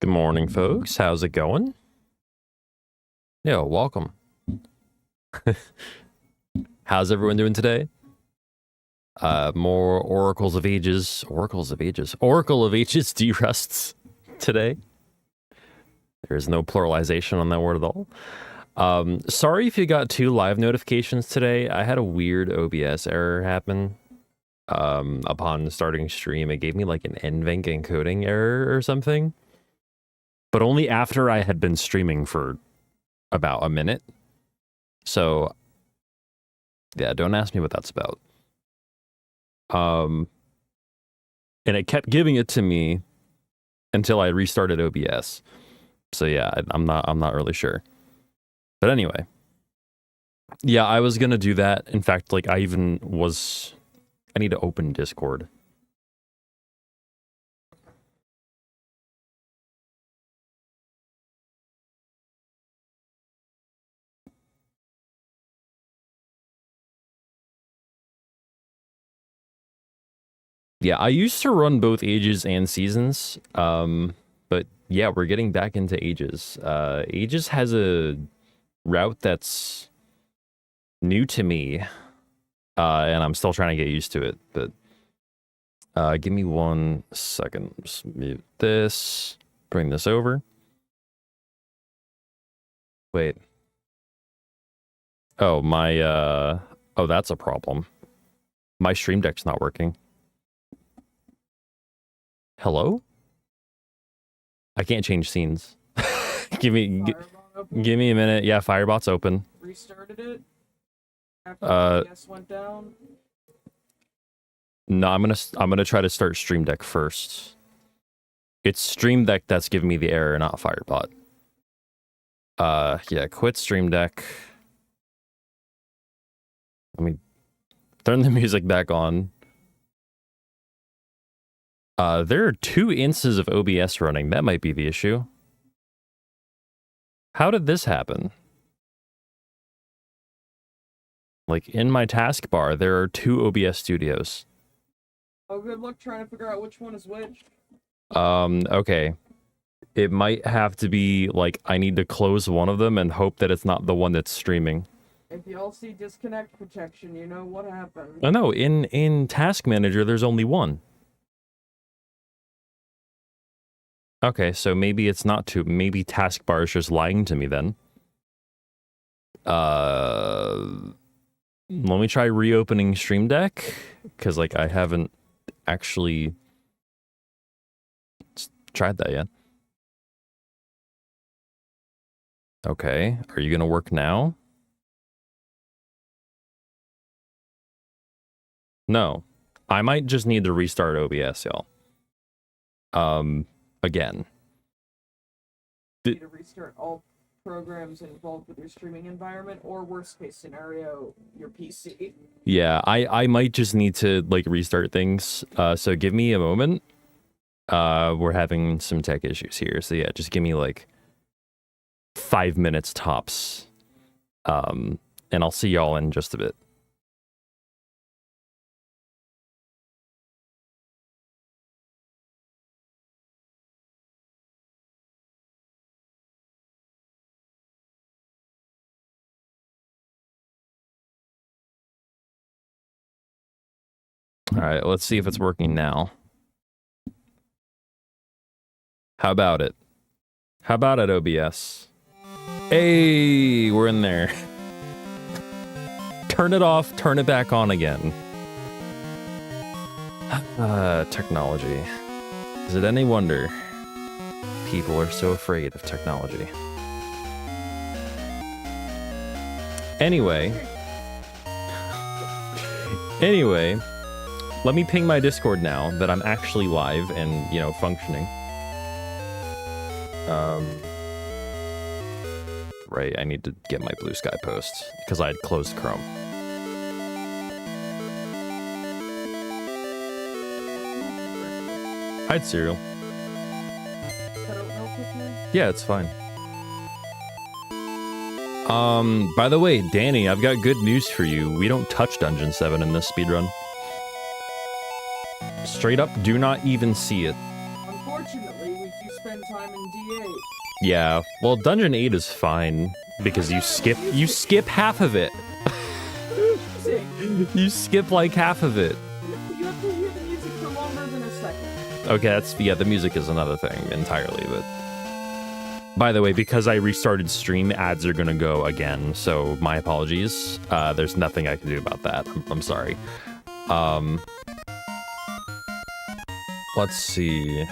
Good morning, folks. How's it going? Yeah, welcome. How's everyone doing today? More Oracle of Ages derusts today. There is no pluralization on that word at all. Sorry if you got 2 live notifications today. I had a weird OBS error happen. Upon starting stream, it gave me like an NVENC encoding error or something. But only after I had been streaming for about a minute. So, yeah, don't ask me what that's about. And it kept giving it to me until I restarted OBS. So yeah, I'm not really sure. But anyway. Yeah, I was gonna do that. In fact, like I need to open Discord. Yeah, I used to run both Ages and Seasons, but yeah, we're getting back into Ages. Ages has a route that's new to me, and I'm still trying to get used to it, but give me 1 second. Just mute this, bring this over. Wait. Oh, my, oh, that's a problem. My stream deck's not working. Hello? I can't change scenes. give me a minute. Yeah, Firebot's open. Restarted it after OBS went down. No, I'm gonna try to start Stream Deck first. It's Stream Deck that's giving me the error, not Firebot. Yeah, quit Stream Deck. Let me turn the music back on. There are 2 instances of OBS running. That might be the issue. How did this happen? Like, in my taskbar, there are 2 OBS studios. Oh, good luck trying to figure out which one is which. Okay. It might have to be, like, I need to close one of them and hope that it's not the one that's streaming. If you all see disconnect protection, you know what happened. Oh, no, in Task Manager, there's only 1. Okay, so maybe it's not 2. Maybe Taskbar is just lying to me then. Let me try reopening Stream Deck, because, like, I haven't actually tried that yet. Okay, are you gonna work now? No. I might just need to restart OBS, y'all. Again. You need to restart all programs involved with your streaming environment, or worst case scenario, your PC. Yeah, I might just need to, like, restart things. So give me a moment. We're having some tech issues here, so yeah, just give me, like, 5 minutes tops. And I'll see y'all in just a bit. All right, let's see if it's working now. How about it? How about it, OBS? Hey, we're in there. Turn it off, turn it back on again. Technology. Is it any wonder people are so afraid of technology? Anyway, let me ping my Discord now that I'm actually live and, you know, functioning. Right, I need to get my Blue Sky post because I had closed Chrome. Hide Serial. Yeah, it's fine. By the way, Danny, I've got good news for you. We don't touch Dungeon 7 in this speedrun. Straight up, do not even see it. Unfortunately, we do spend time in 8. Yeah, well, Dungeon 8 is fine because you skip half of it. Music. You skip like half of it. You have to hear the music for longer than a second. Okay, the music is another thing entirely, but by the way, because I restarted stream, ads are gonna go again, so my apologies. There's nothing I can do about that. I'm sorry. Let's see.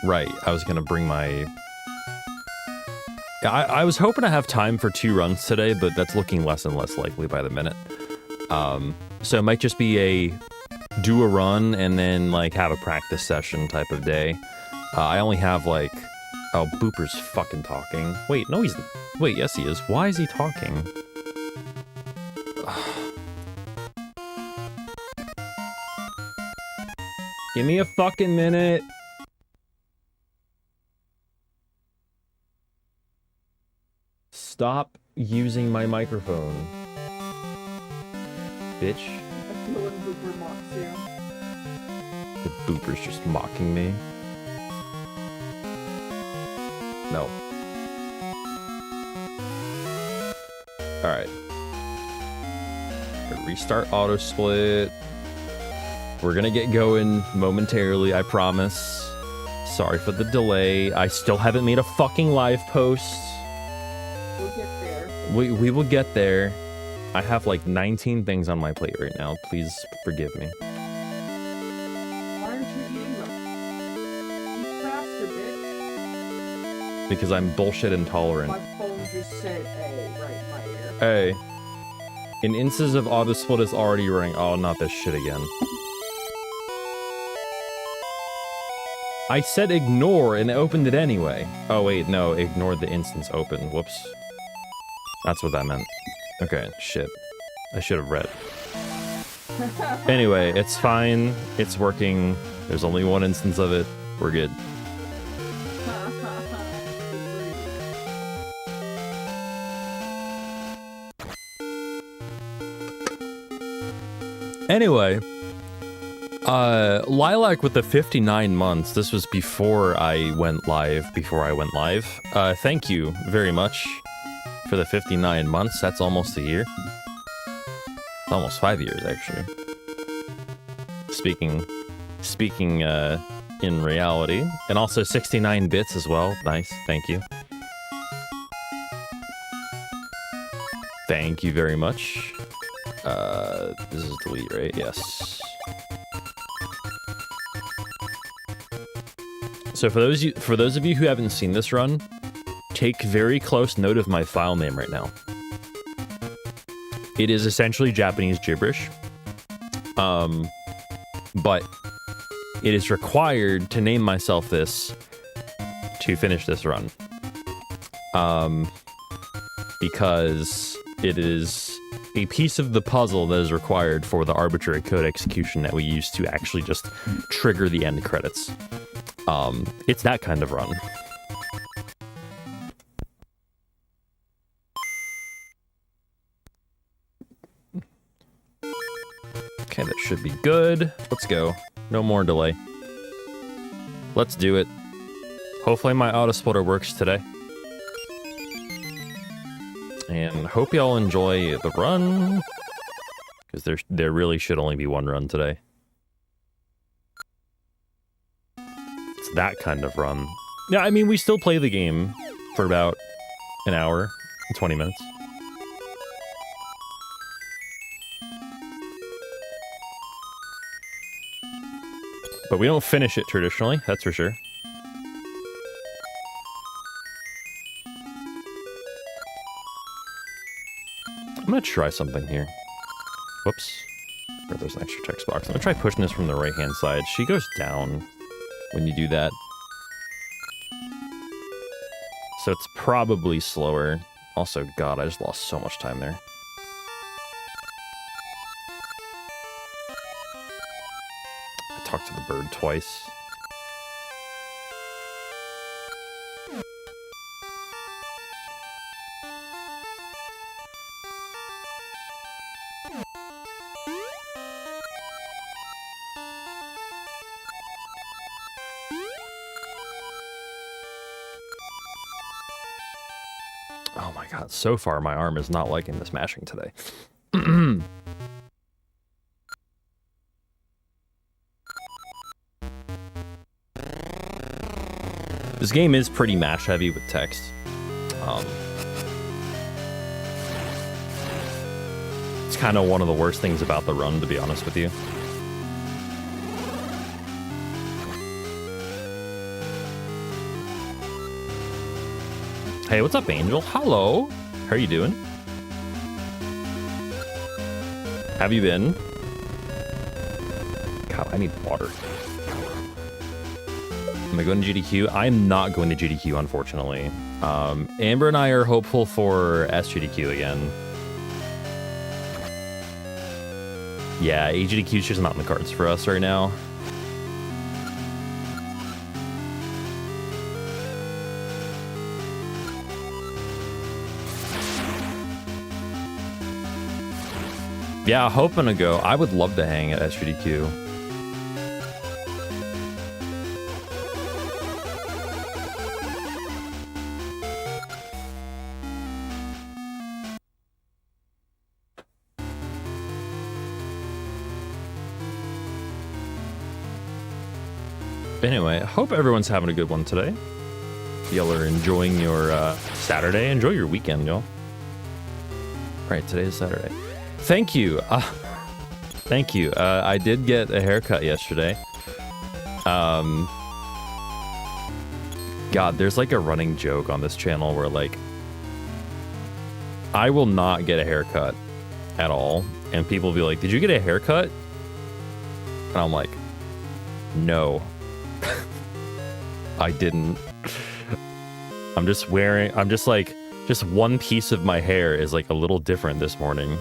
Right, I was gonna bring my... I was hoping to have time for 2 runs today, but that's looking less and less likely by the minute. So it might just be a do a run and then like have a practice session type of day. I only have like... Oh, Booper's fucking talking. Wait, no he's... Wait, yes he is. Why is he talking? Give me a fucking minute. Stop using my microphone. Bitch. I feel when Booper mocks you. The Booper's just mocking me. No. Alright. Restart auto split. We're gonna get going momentarily, I promise. Sorry for the delay. I still haven't made a fucking live post. We'll get there. We will get there. I have like 19 things on my plate right now. Please forgive me. Why aren't you eating them? Eat faster, bitch. Because I'm bullshit intolerant. My phone just said A right in my ear. Hey. An instance of auto split is already running. Oh, not this shit again. I said ignore and it opened it anyway. Oh wait, no, ignored the instance open. Whoops. That's what that meant. Okay, shit. I should have read. Anyway, it's fine. It's working. There's only one instance of it. We're good. Anyway, Lilac with the 59 months. This was before I went live. Thank you very much for the 59 months. That's almost a year. It's almost 5 years, actually. Speaking in reality. And also 69 bits as well. Nice. Thank you. Thank you very much. This is delete, right? Yes. So for those of you who haven't seen this run, take very close note of my file name right now. It is essentially Japanese gibberish. But it is required to name myself this to finish this run. Because it is a piece of the puzzle that is required for the arbitrary code execution that we use to actually just trigger the end credits. It's that kind of run. Okay, that should be good. Let's go. No more delay. Let's do it. Hopefully my auto splitter works today. And hope y'all enjoy the run. Because there really should only be one run today. It's that kind of run. Yeah, I mean, we still play the game for about an hour and 20 minutes. But we don't finish it traditionally, that's for sure. I'm gonna try something here. Whoops. Or there's an extra text box. I'm gonna try pushing this from the right-hand side. She goes down when you do that. So it's probably slower. Also, God, I just lost so much time there. I talked to the bird twice. Oh my god, so far my arm is not liking this mashing today. This game is pretty mash heavy with text. It's kind of one of the worst things about the run, to be honest with you. Hey, what's up, Angel? Hello. How are you doing? Have you been? God, I need water. Am I going to GDQ? I'm not going to GDQ, unfortunately. Amber and I are hopeful for SGDQ again. Yeah, AGDQ is just not in the cards for us right now. Yeah, hoping to go. I would love to hang at SGDQ. Anyway, I hope everyone's having a good one today. Y'all are enjoying your Saturday. Enjoy your weekend, y'all. All right, today is Saturday. Thank you. Thank you. I did get a haircut yesterday. God, there's like a running joke on this channel where like I will not get a haircut at all, and people will be like, "Did you get a haircut?" And I'm like, "No." I didn't. I'm just one piece of my hair is like a little different this morning.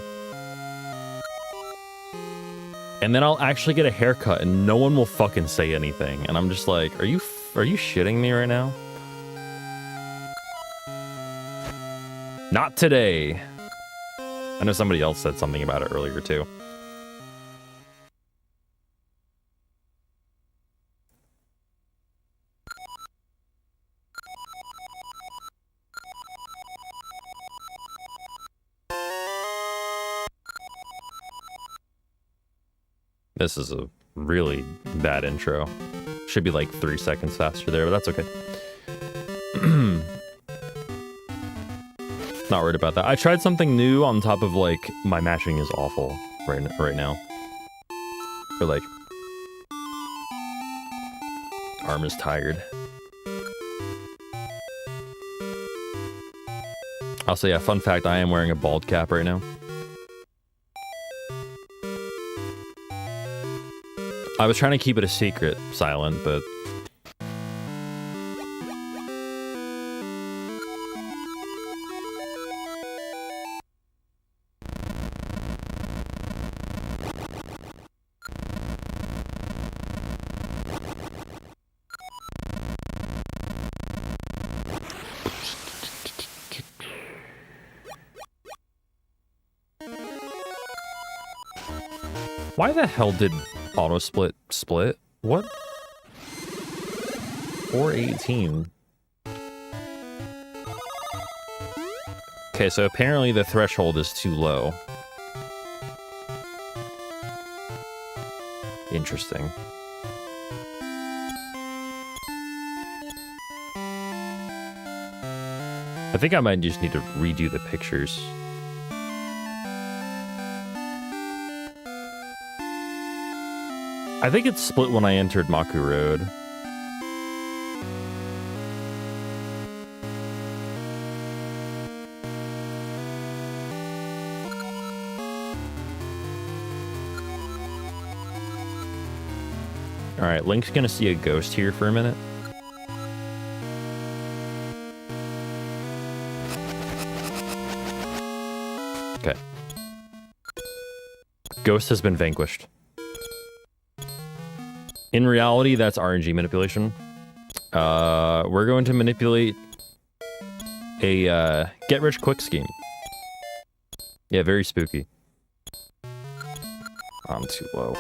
And then I'll actually get a haircut and no one will fucking say anything. And I'm just like, are you shitting me right now? Not today. I know somebody else said something about it earlier too. This is a really bad intro. Should be like 3 seconds faster there, but that's okay. Not worried about that. I tried something new on top of like my matching is awful right now. Or like arm is tired. Also, yeah, fun fact, I am wearing a bald cap right now. I was trying to keep it a secret, silent, but... Why the hell did auto split? What? 418. Okay, so apparently the threshold is too low. Interesting. I think I might just need to redo the pictures. I think it's split when I entered Maku Road. Alright, Link's gonna see a ghost here for a minute. Okay. Ghost has been vanquished. In reality, that's RNG manipulation. We're going to manipulate a get-rich-quick scheme. Yeah, very spooky. I'm too low.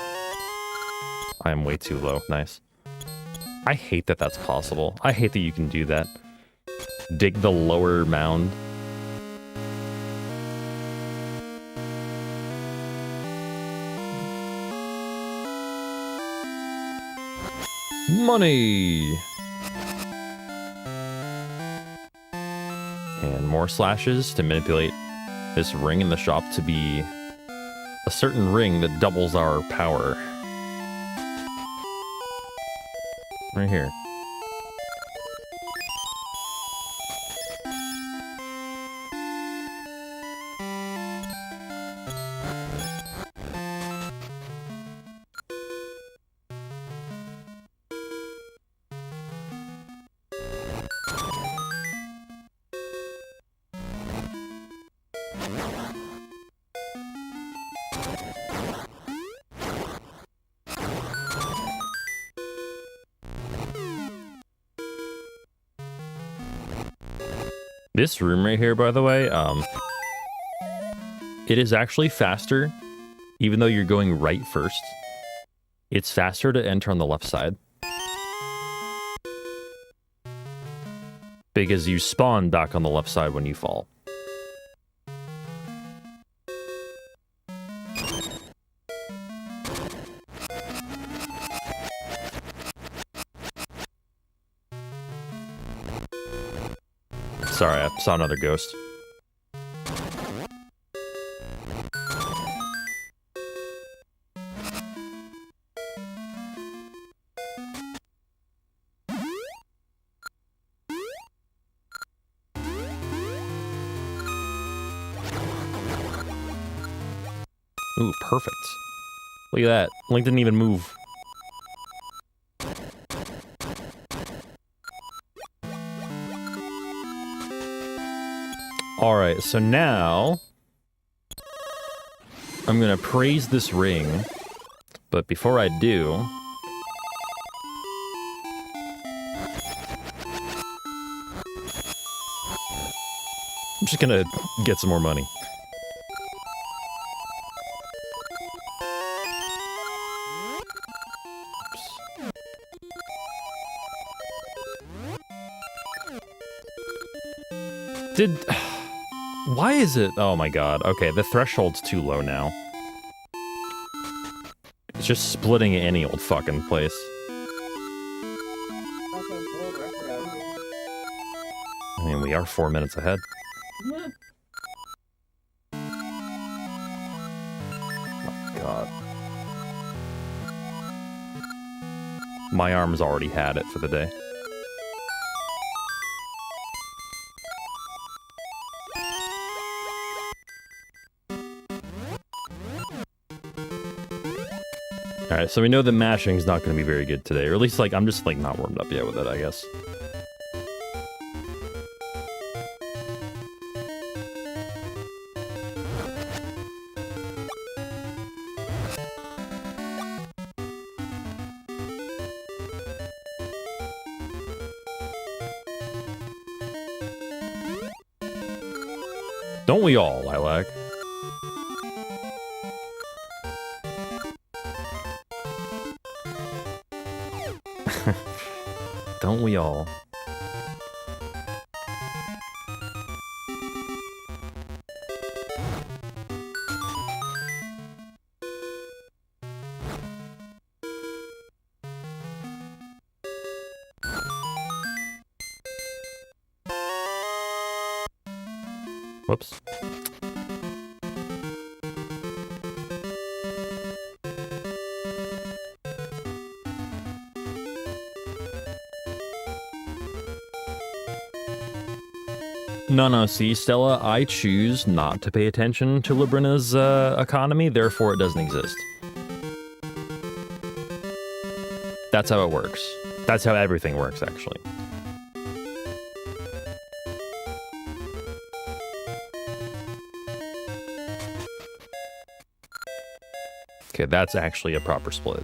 I am way too low. Nice. I hate that that's possible. I hate that you can do that. Dig the lower mound. Money! And more slashes to manipulate this ring in the shop to be a certain ring that doubles our power. Right here. This room right here, by the way, it is actually faster, even though you're going right first. It's faster to enter on the left side. Because you spawn back on the left side when you fall. Sorry, I saw another ghost. Ooh, perfect. Look at that. Link didn't even move. Alright, so now I'm gonna praise this ring, but before I do, I'm just gonna get some more money. Why is it? Oh my god. Okay, the threshold's too low now. It's just splitting any old fucking place. I mean, we are 4 minutes ahead. Yeah. My god. My arm's already had it for the day. Alright, so we know the mashing's not going to be very good today. Or at least, like, I'm just, like, not warmed up yet with it, I guess. Don't we all, Lilac? Don't we all? Whoops. No, see, Stella, I choose not to pay attention to Labrina's economy, therefore it doesn't exist. That's how it works. That's how everything works, actually. Okay, that's actually a proper split.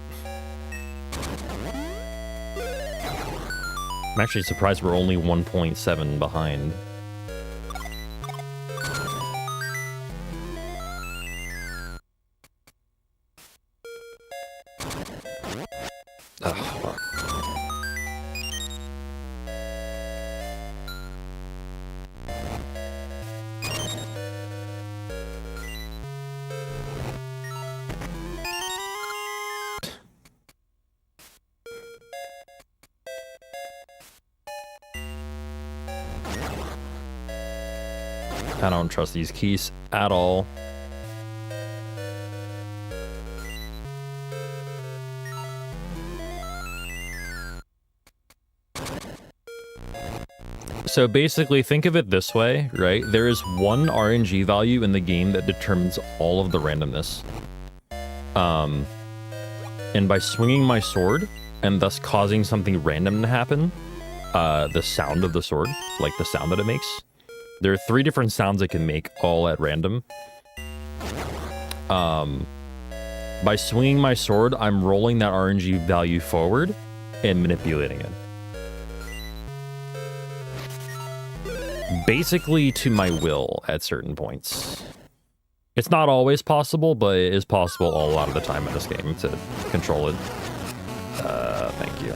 I'm actually surprised we're only 1.7 behind. I don't trust these keys at all. So basically, think of it this way, right? There is one RNG value in the game that determines all of the randomness. And by swinging my sword, and thus causing something random to happen, the sound of the sword, like the sound that it makes, there are 3 different sounds it can make, all at random. By swinging my sword, I'm rolling that RNG value forward and manipulating it. Basically to my will at certain points. It's not always possible, but it is possible a lot of the time in this game to control it. Thank you.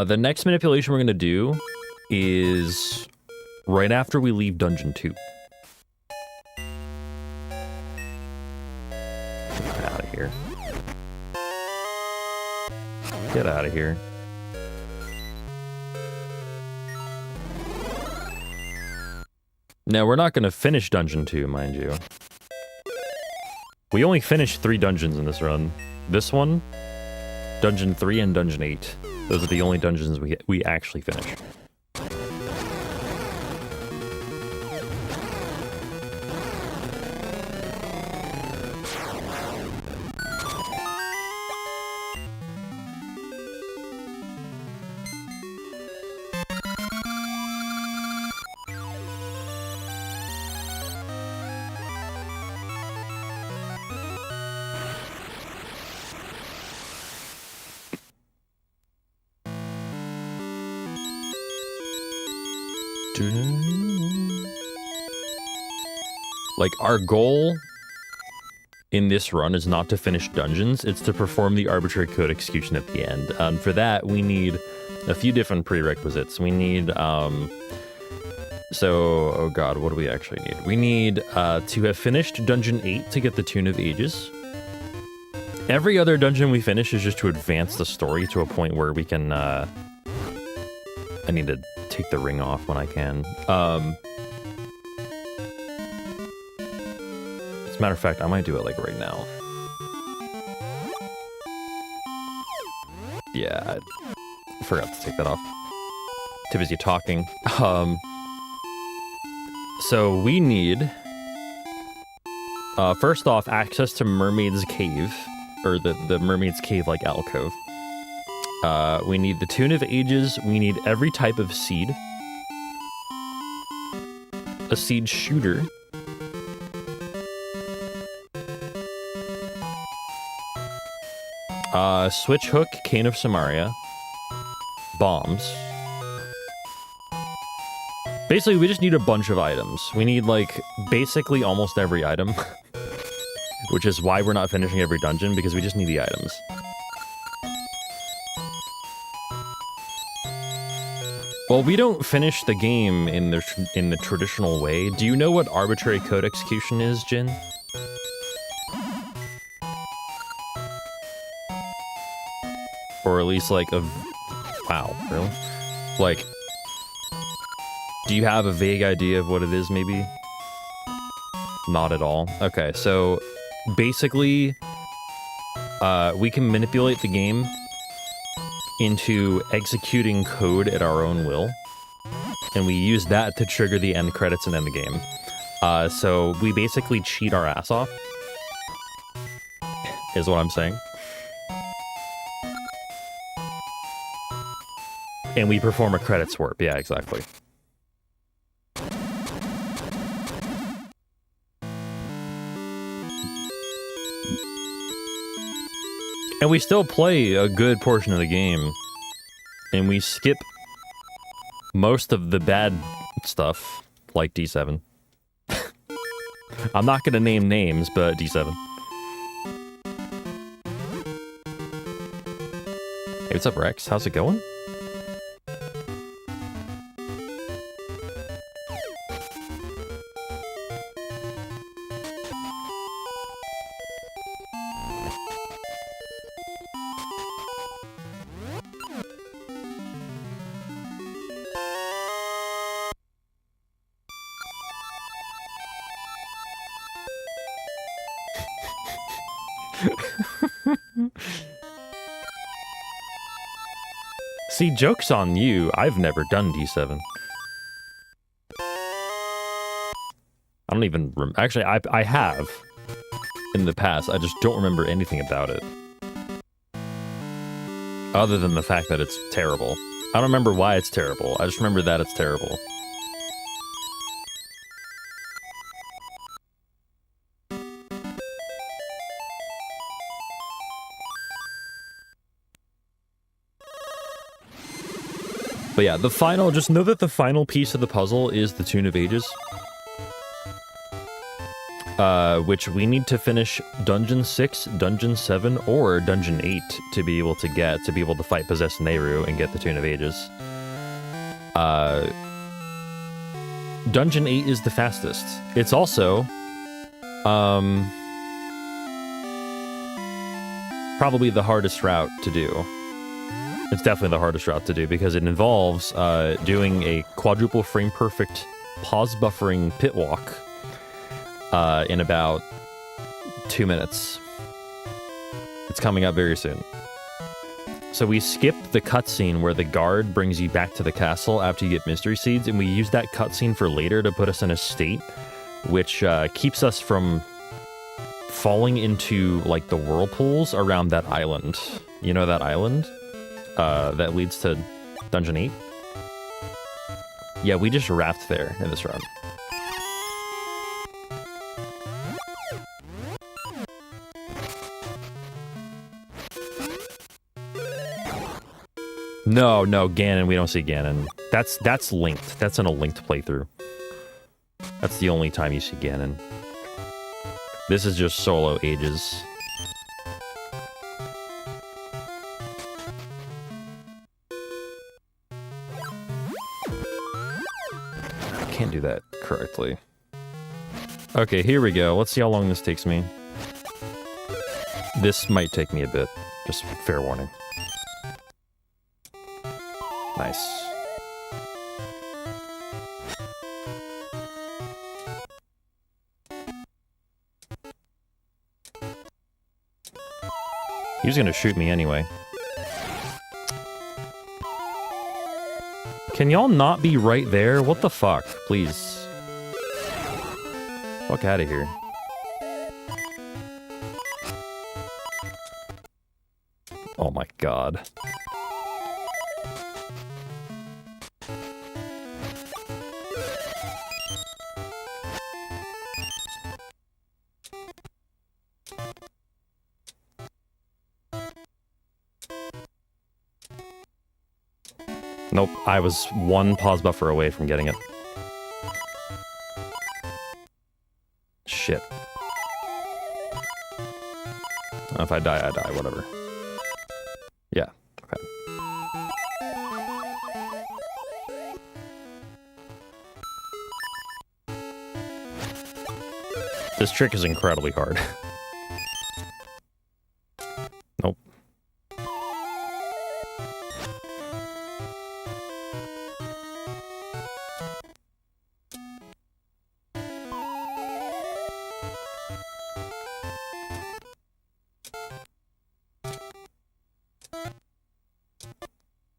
The next manipulation we're going to do is right after we leave Dungeon 2. Get out of here. Get out of here. Now, we're not going to finish Dungeon 2, mind you. We only finished 3 dungeons in this run. This one, Dungeon 3, and Dungeon 8. Those are the only dungeons we actually finish. Like, our goal in this run is not to finish dungeons, it's to perform the arbitrary code execution at the end. And for that, we need a few different prerequisites. We need, oh god, what do we actually need? We need to have finished Dungeon 8 to get the Tune of Ages. Every other dungeon we finish is just to advance the story to a point where we can, I need to take the ring off when I can. As a matter of fact, I might do it like right now. Yeah, I forgot to take that off. Too busy talking. So we need, first off, access to Mermaid's Cave, or the Mermaid's Cave like alcove. We need the Tune of Ages. We need every type of seed. A seed shooter. Switch hook, Cane of Samaria. Bombs. Basically, we just need a bunch of items. We need, like, basically almost every item. Which is why we're not finishing every dungeon, because we just need the items. Well, we don't finish the game in the traditional way. Do you know what arbitrary code execution is, Jin? Or at least, like, wow, really? Like, do you have a vague idea of what it is, maybe? Not at all. Okay, so basically, we can manipulate the game into executing code at our own will, and we use that to trigger the end credits and end the game. So we basically cheat our ass off, is what I'm saying. And we perform a credits warp. Yeah, exactly. And we still play a good portion of the game. And we skip most of the bad stuff, like D7. I'm not gonna name names, but D7. Hey, what's up, Rex? How's it going? See, joke's on you. I've never done D7. I don't even actually, I have in the past. I just don't remember anything about it. Other than the fact that it's terrible. I don't remember why it's terrible. I just remember that it's terrible. But yeah, the final, just know that the final piece of the puzzle is the Tune of Ages. Which we need to finish Dungeon 6, Dungeon 7, or Dungeon 8 to be able to fight Possessed Nehru and get the Tune of Ages. Dungeon 8 is the fastest. It's also, probably the hardest route to do. It's definitely the hardest route to do because it involves doing a quadruple frame perfect pause buffering pit walk in about 2 minutes. It's coming up very soon. So we skipped the cutscene where the guard brings you back to the castle after you get mystery seeds, and we use that cutscene for later to put us in a state which keeps us from falling into like the whirlpools around that island. You know that island? That leads to Dungeon 8? Yeah, we just raft there in this run. No, Ganon, we don't see Ganon. That's linked. That's in a linked playthrough. That's the only time you see Ganon. This is just solo Ages. Can't do that correctly. Okay, here we go. Let's see how long this takes me. This might take me a bit. Just fair warning. Nice. He was gonna shoot me anyway. Can y'all not be right there? What the fuck? Please. Fuck out of here. Oh my god. Nope, I was one pause buffer away from getting it. Shit. If I die, I die, whatever. Yeah, okay. This trick is incredibly hard. Nope.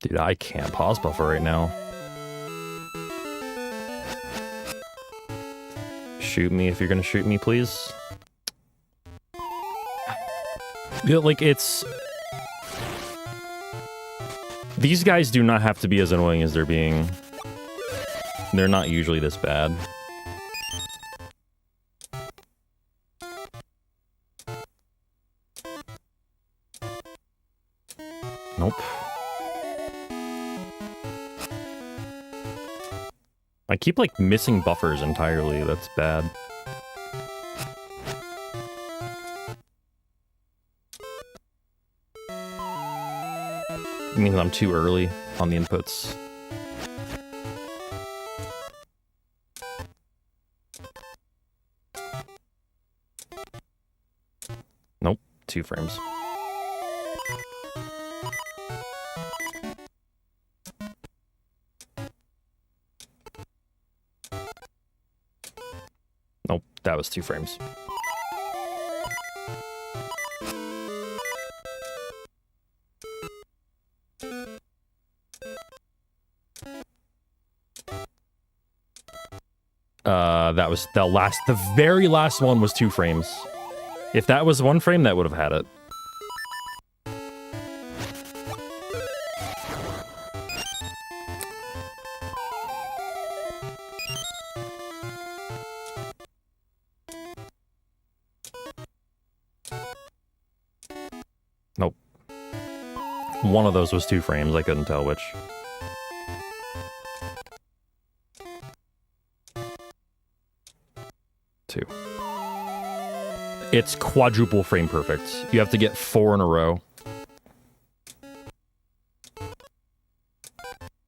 Dude, I can't pause buffer right now. Shoot me if you're gonna shoot me, please. Yeah, like, it's... These guys do not have to be as annoying as they're being. They're not usually this bad. Nope. I keep, like, missing buffers entirely. That's bad. It means I'm too early on the inputs. Nope, 2 frames. Nope, that was 2 frames. That was the very last one was 2 frames. If that was 1 frame, that would have had it. Nope. One of those was 2 frames. I couldn't tell which. It's quadruple frame perfect. You have to get 4 in a row.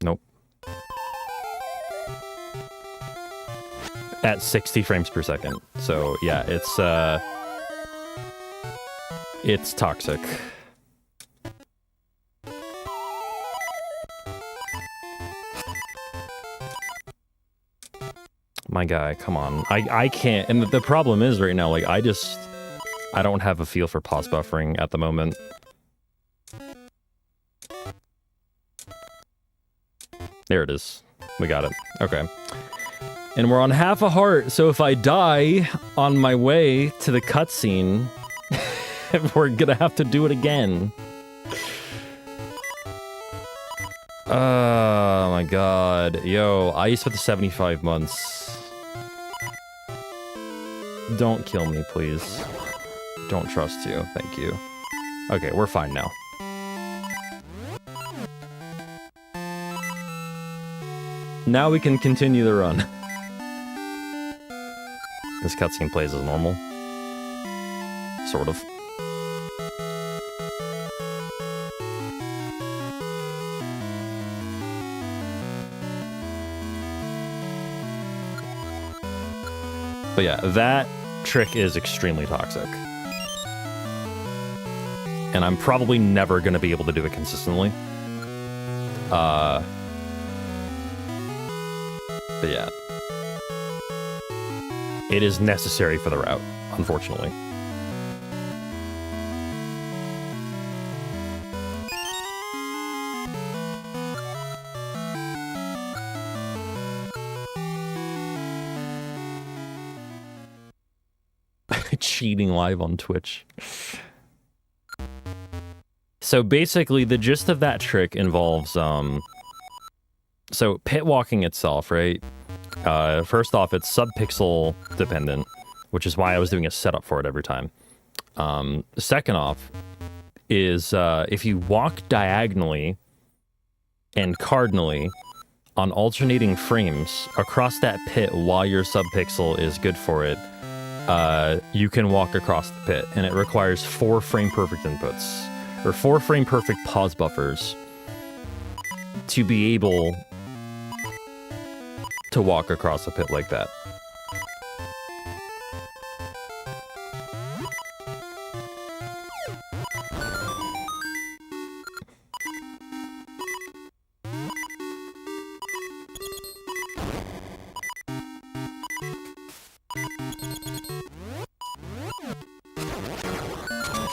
Nope. At 60 frames per second. So yeah, it's toxic. My guy, come on. I can't, and the problem is right now, like, I don't have a feel for pause buffering at the moment. There it is. We got it. Okay. And we're on half a heart, so if I die on my way to the cutscene, we're gonna have to do it again. Oh my god. Yo, I used to put the 75 months. Don't kill me, please. Don't trust you. Thank you. Okay, we're fine now. Now we can continue the run. This cutscene plays as normal. Sort of. But yeah, that trick is extremely toxic. And I'm probably never going to be able to do it consistently. But yeah. It is necessary for the route, unfortunately. Cheating live on Twitch. So basically, the gist of that trick involves, so pit walking itself, right? First off, it's sub-pixel dependent, which is why I was doing a setup for it every time. Second off is, if you walk diagonally and cardinally on alternating frames across that pit while your sub-pixel is good for it, you can walk across the pit, and it requires 4 frame perfect inputs, or 4 frame perfect pause buffers to be able to walk across a pit like that.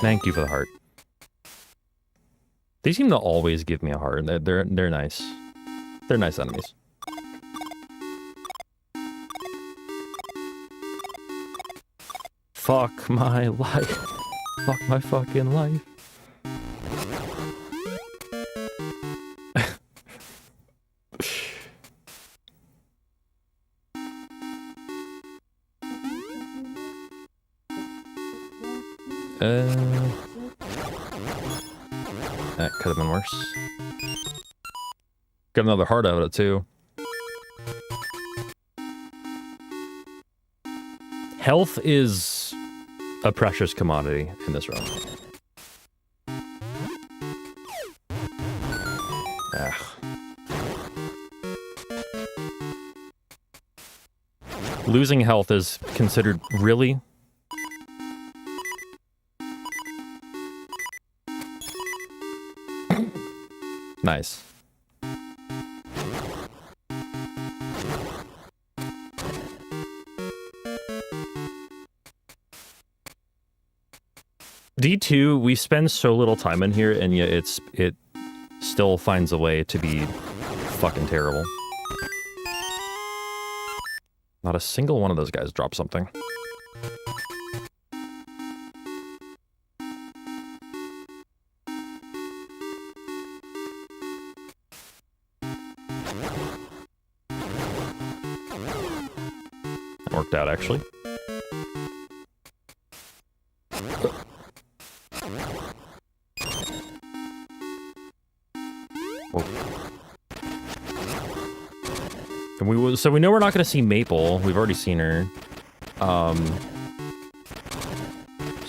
Thank you for the heart. They seem to always give me a heart. They're nice. They're nice enemies. Fuck my life. Fuck my fucking life. That could have been worse. Got another heart out of it, too. Health is a precious commodity in this realm. Ugh. Losing health is considered really... Nice. D2, we spend so little time in here, and yet it still finds a way to be fucking terrible. Not a single one of those guys dropped something. That worked out, actually. So we know we're not going to see Maple. We've already seen her. So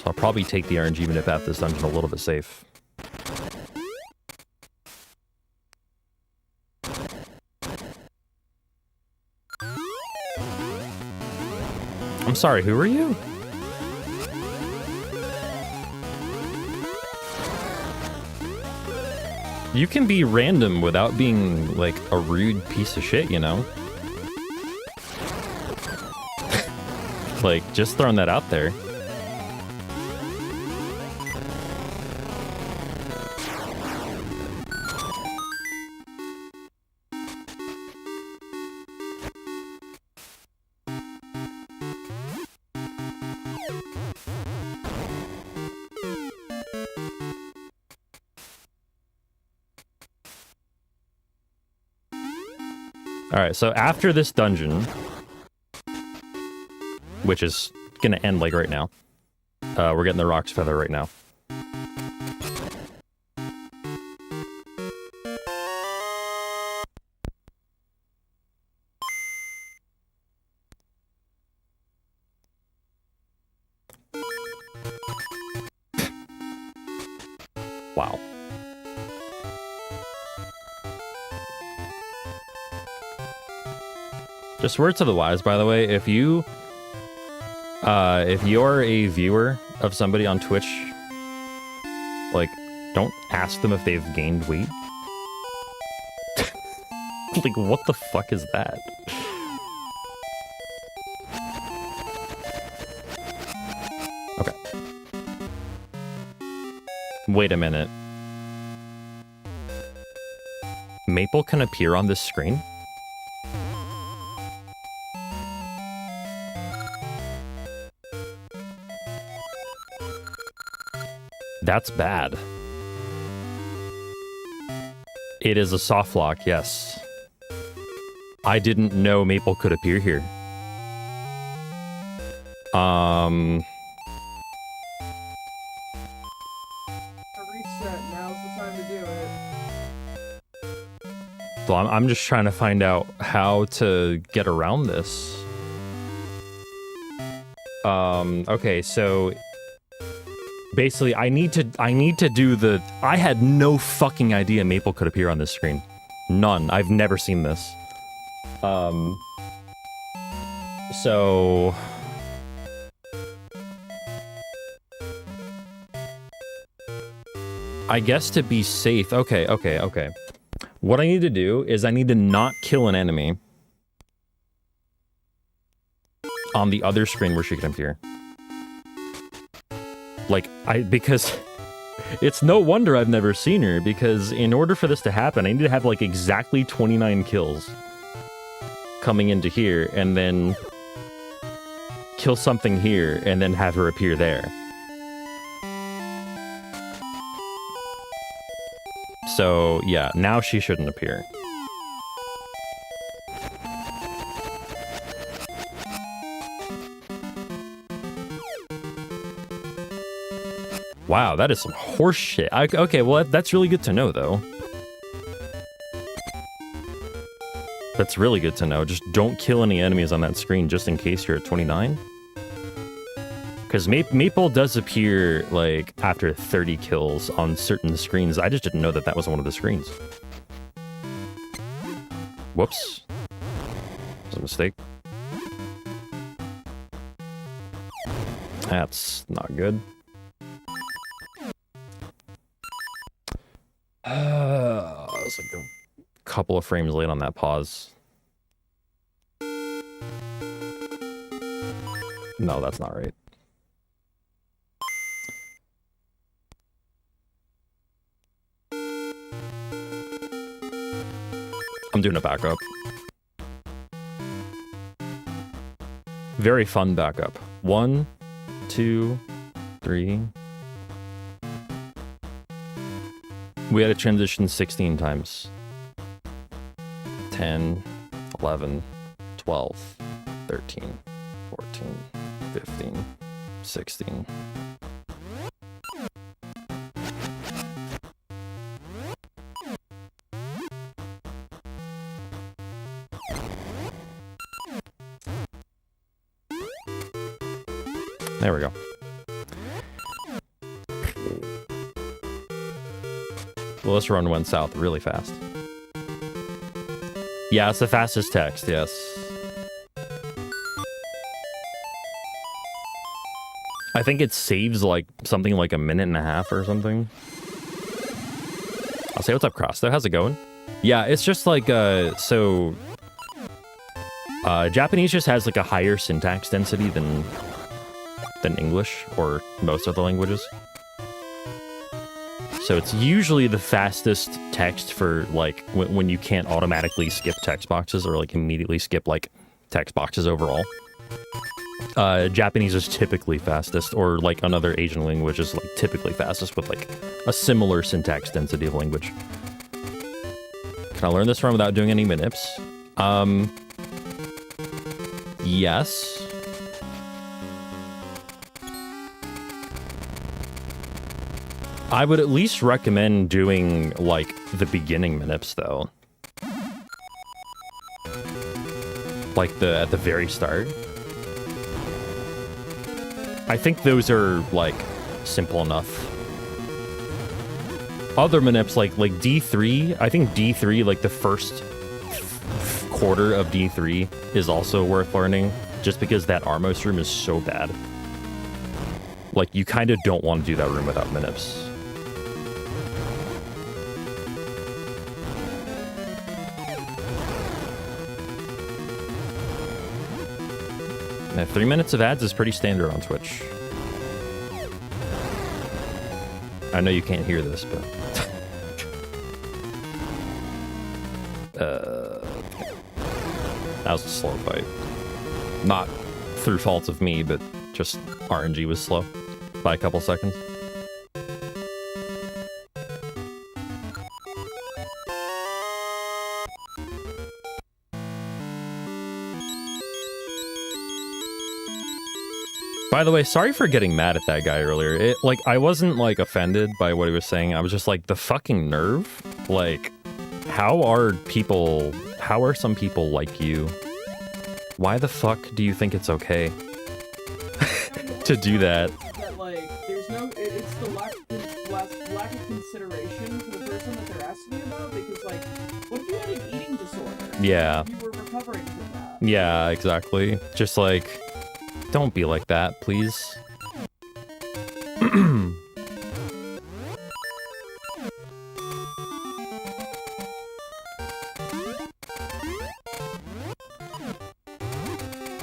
I'll probably take the RNG manip at this dungeon a little bit safe. I'm sorry, who are you? You can be random without being, like, a rude piece of shit, you know? Like, just throwing that out there. Alright, so after this dungeon, which is gonna end, like, right now, we're getting the Rock's Feather right now. Wow. Just words to the wise, by the way, if you're a viewer of somebody on Twitch, like, don't ask them if they've gained weight. Like, what the fuck is that? Okay. Wait a minute. Maple can appear on this screen? That's bad. It is a soft lock, yes. I didn't know Maple could appear here. A reset, now's the time to do it. So I'm just trying to find out how to get around this. Okay, so basically I need to do the... I had no fucking idea Maple could appear on this screen. None. I've never seen this. So I guess to be safe, okay. What I need to do is I need to not kill an enemy on the other screen where she can appear. Like, because it's no wonder I've never seen her, because in order for this to happen, I need to have, like, exactly 29 kills coming into here, and then kill something here, and then have her appear there. So, yeah, now she shouldn't appear. Wow, that is some horse shit. Okay, well, that's really good to know, though. That's really good to know. Just don't kill any enemies on that screen, just in case you're at 29. Because Maple does appear, like, after 30 kills on certain screens. I just didn't know that that was one of the screens. Whoops. That was a mistake. That's not good. I was like a couple of frames late on that pause. No, that's not right. I'm doing a backup. Very fun backup. 1, 2, 3. We had to transition 16 times. 10, 11, 12, 13, 14, 15, 16. There we go. Well, this run went south really fast. Yeah, it's the fastest text, yes. I think it saves like something like a minute and a half or something. I'll say what's up, Cross, though. How's it going? Yeah, it's just like, Japanese just has like a higher syntax density than English or most other languages. So it's usually the fastest text for like when you can't automatically skip text boxes or like immediately skip like text boxes overall. Japanese is typically fastest, or like another Asian language is like typically fastest with like a similar syntax density of language. Can I learn this run without doing any manips? Yes. I would at least recommend doing, like, the beginning manips, though. Like, at the very start. I think those are, like, simple enough. Other manips, like D3, I think D3, like, the first quarter of D3 is also worth learning, just because that Armos room is so bad. Like, you kind of don't want to do that room without manips. Now, 3 minutes of ads is pretty standard on Twitch. I know you can't hear this, but... That was a slow fight. Not through fault of me, but just RNG was slow by a couple seconds. By the way, sorry for getting mad at that guy earlier. I wasn't, like, offended by what he was saying. I was just like, the fucking nerve? Like, how are some people like you? Why the fuck do you think it's okay to do that? That, like, there's no... It's the lack of consideration for the person that they're asking about, because, like, what if you had an eating disorder? Yeah. You were recovering from that. Yeah, exactly. Just, like... Don't be like that, please. I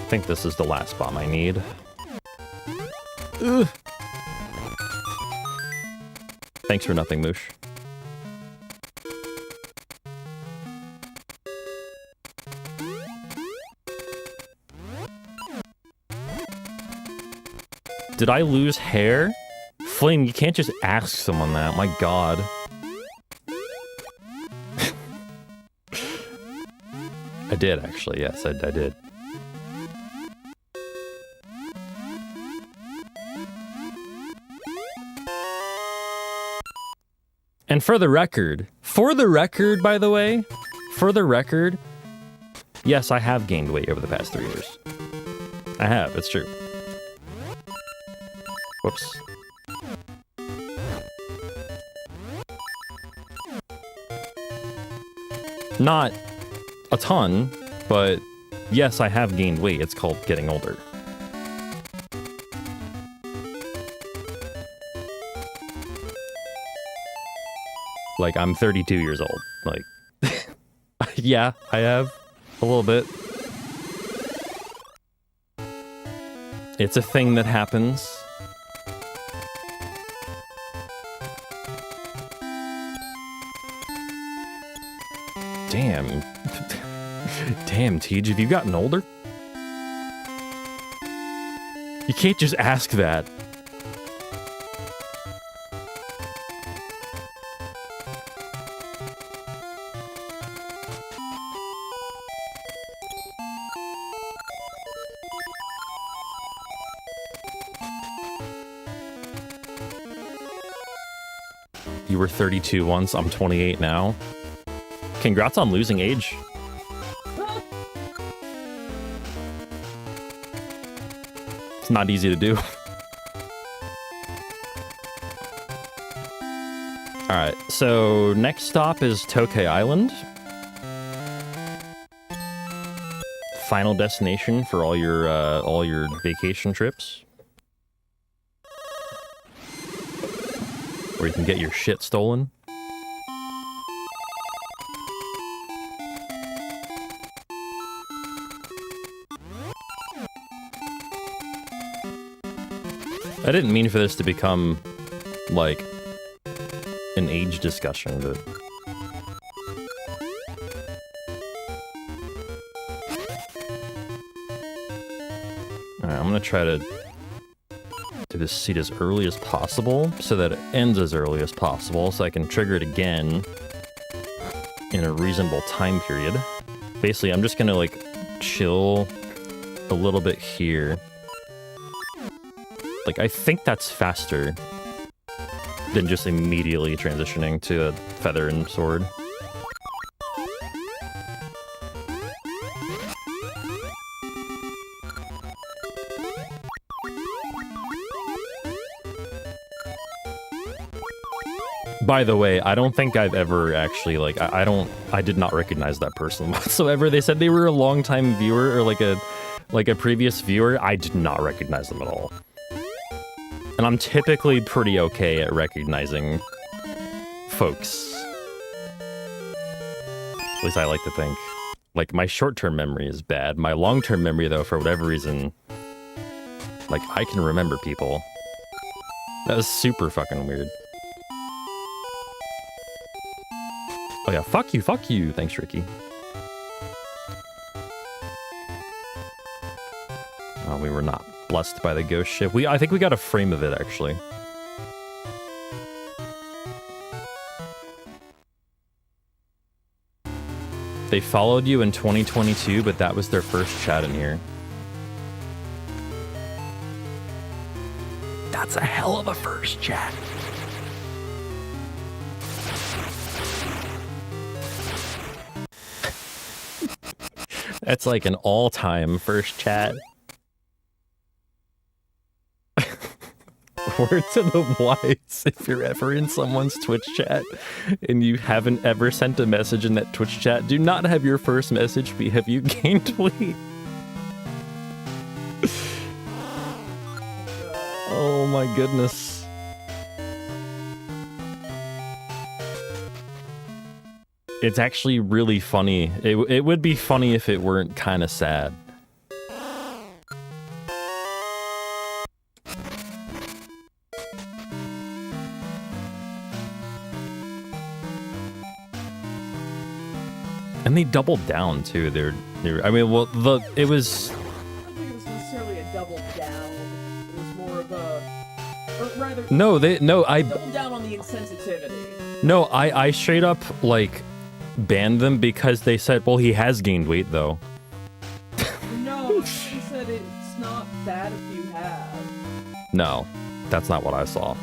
think this is the last bomb I need. Ugh. Thanks for nothing, Moosh. Did I lose hair? Flame, you can't just ask someone that. My god. I did, actually. Yes, I did. And for the record, by the way, yes, I have gained weight over the past 3 years. I have, it's true. Whoops. Not a ton, but yes, I have gained weight. It's called getting older. Like, I'm 32 years old. Like, yeah, I have a little bit. It's a thing that happens. Damn. Damn, Tej, have you gotten older? You can't just ask that. You were 32 once, I'm 28 now. Congrats on losing age. It's not easy to do. Alright, so next stop is Tokay Island. Final destination for all your vacation trips. Where you can get your shit stolen. I didn't mean for this to become, like, an age discussion, but... Alright, I'm gonna try to do this seat as early as possible, so that it ends as early as possible, so I can trigger it again in a reasonable time period. Basically, I'm just gonna, like, chill a little bit here. Like, I think that's faster than just immediately transitioning to a feather and sword. By the way, I don't think I've ever actually, like, I did not recognize that person whatsoever. They said they were a longtime viewer, or like a previous viewer. I did not recognize them at all. And I'm typically pretty okay at recognizing folks. At least I like to think. Like, my short-term memory is bad. My long-term memory, though, for whatever reason, like, I can remember people. That was super fucking weird. Oh yeah, fuck you, fuck you. Thanks, Ricky. Oh, we were not blessed by the ghost ship. I think we got a frame of it, actually. They followed you in 2022, but that was their first chat in here. That's a hell of a first chat. That's like an all-time first chat. Word to the wise, if you're ever in someone's Twitch chat and you haven't ever sent a message in that Twitch chat, do not have your first message be, have you gained weight? Oh my goodness. It's actually really funny. It would be funny if it weren't kind of sad. And they doubled down too. I mean, well, it was. I don't think it was necessarily a double down. It was more of a, or rather. No, I doubled down on the insensitivity. No, I straight up like banned them because they said, well, he has gained weight though. No, she said it's not bad if you have. No, that's not what I saw.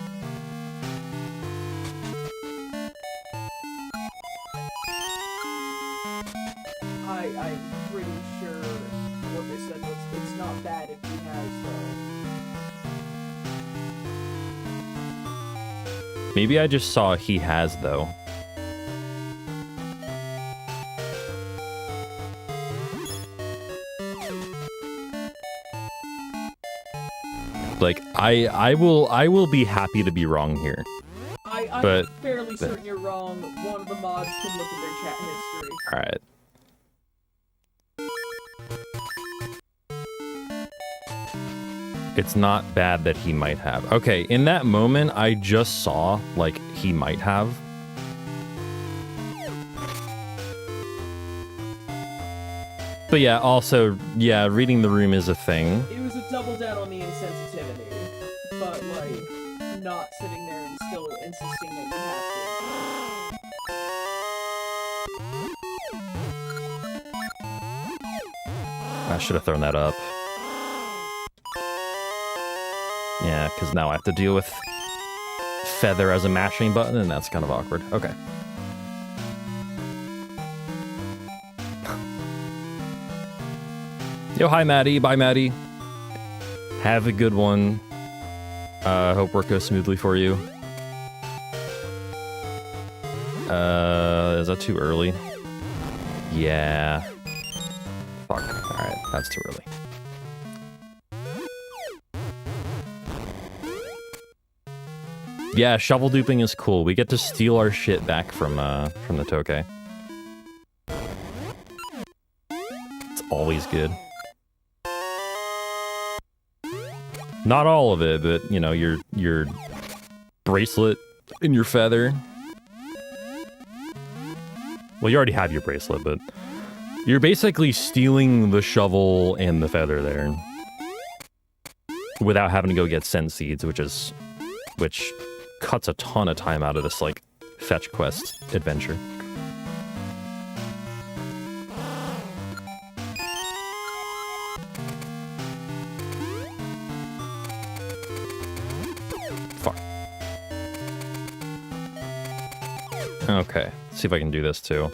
I'm pretty sure what they said was it's not bad if he has though. Maybe I just saw he has, though. Like, I will be happy to be wrong here. I'm fairly certain you're wrong. One of the mods can look at their chat history. Alright. It's not bad that he might have. Okay, in that moment, I just saw, like, he might have. But yeah, also, yeah, reading the room is a thing. It was a double down on the insensitivity, but, like, not sitting there and still insisting that you have to. I should have thrown that up. Yeah, because now I have to deal with feather as a mashing button, and that's kind of awkward. Okay. Yo, hi, Maddie. Bye, Maddie. Have a good one. Hope work goes smoothly for you. Is that too early? Yeah. Fuck. Alright, that's too early. Yeah, shovel duping is cool. We get to steal our shit back from the Tokay. It's always good. Not all of it, but, you know, your bracelet and your feather. Well, you already have your bracelet, but you're basically stealing the shovel and the feather there. Without having to go get scent seeds, which cuts a ton of time out of this, like, fetch quest adventure. Fuck. Okay, let's see if I can do this too.